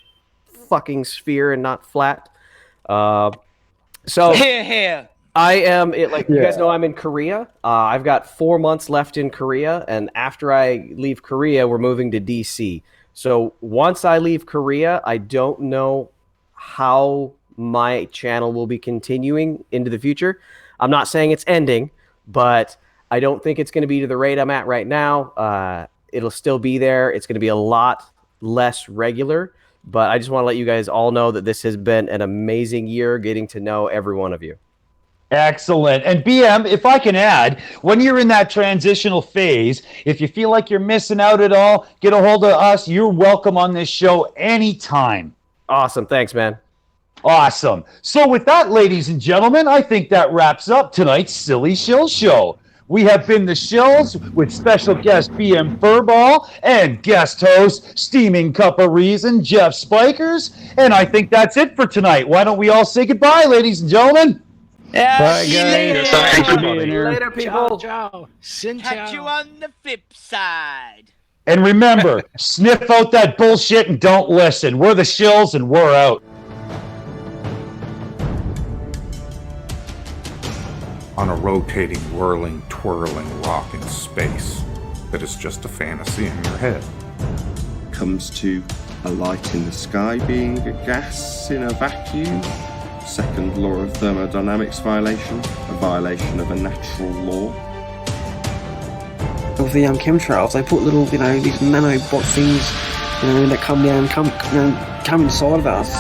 fucking sphere and not flat. So here. I am you guys know I'm in Korea. I've got 4 months left in Korea, and after I leave Korea, we're moving to DC. So once I leave Korea, I don't know how my channel will be continuing into the future. I'm not saying it's ending, but I don't think it's going to be to the rate I'm at right now. It'll still be there. It's going to be a lot less regular, but I just want to let you guys all know that this has been an amazing year getting to know every one of you. Excellent. And BM, if I can add, when you're in that transitional phase, if you feel like you're missing out at all, get a hold of us. You're welcome on this show anytime. Awesome. Thanks, man. Awesome. So with that, ladies and gentlemen, I think that wraps up tonight's Silly Shill Show. We have been the Shills with special guest BM Furball and guest host Steaming Cup of Reason Jeff Spikers. And I think that's it for tonight. Why don't we all say goodbye, ladies and gentlemen? Bye, guys. Thanks for being here. Later, people. Ciao. Catch you on the flip side. And remember, sniff out that bullshit and don't listen. We're the Shills and we're out. On a rotating, whirling, twirling rock in space that is just a fantasy in your head. Comes to a light in the sky being a gas in a vacuum. Second law of thermodynamics violation, a violation of a natural law. Of the chemtrails, they put little, these nanobot things, that come down, come inside of us.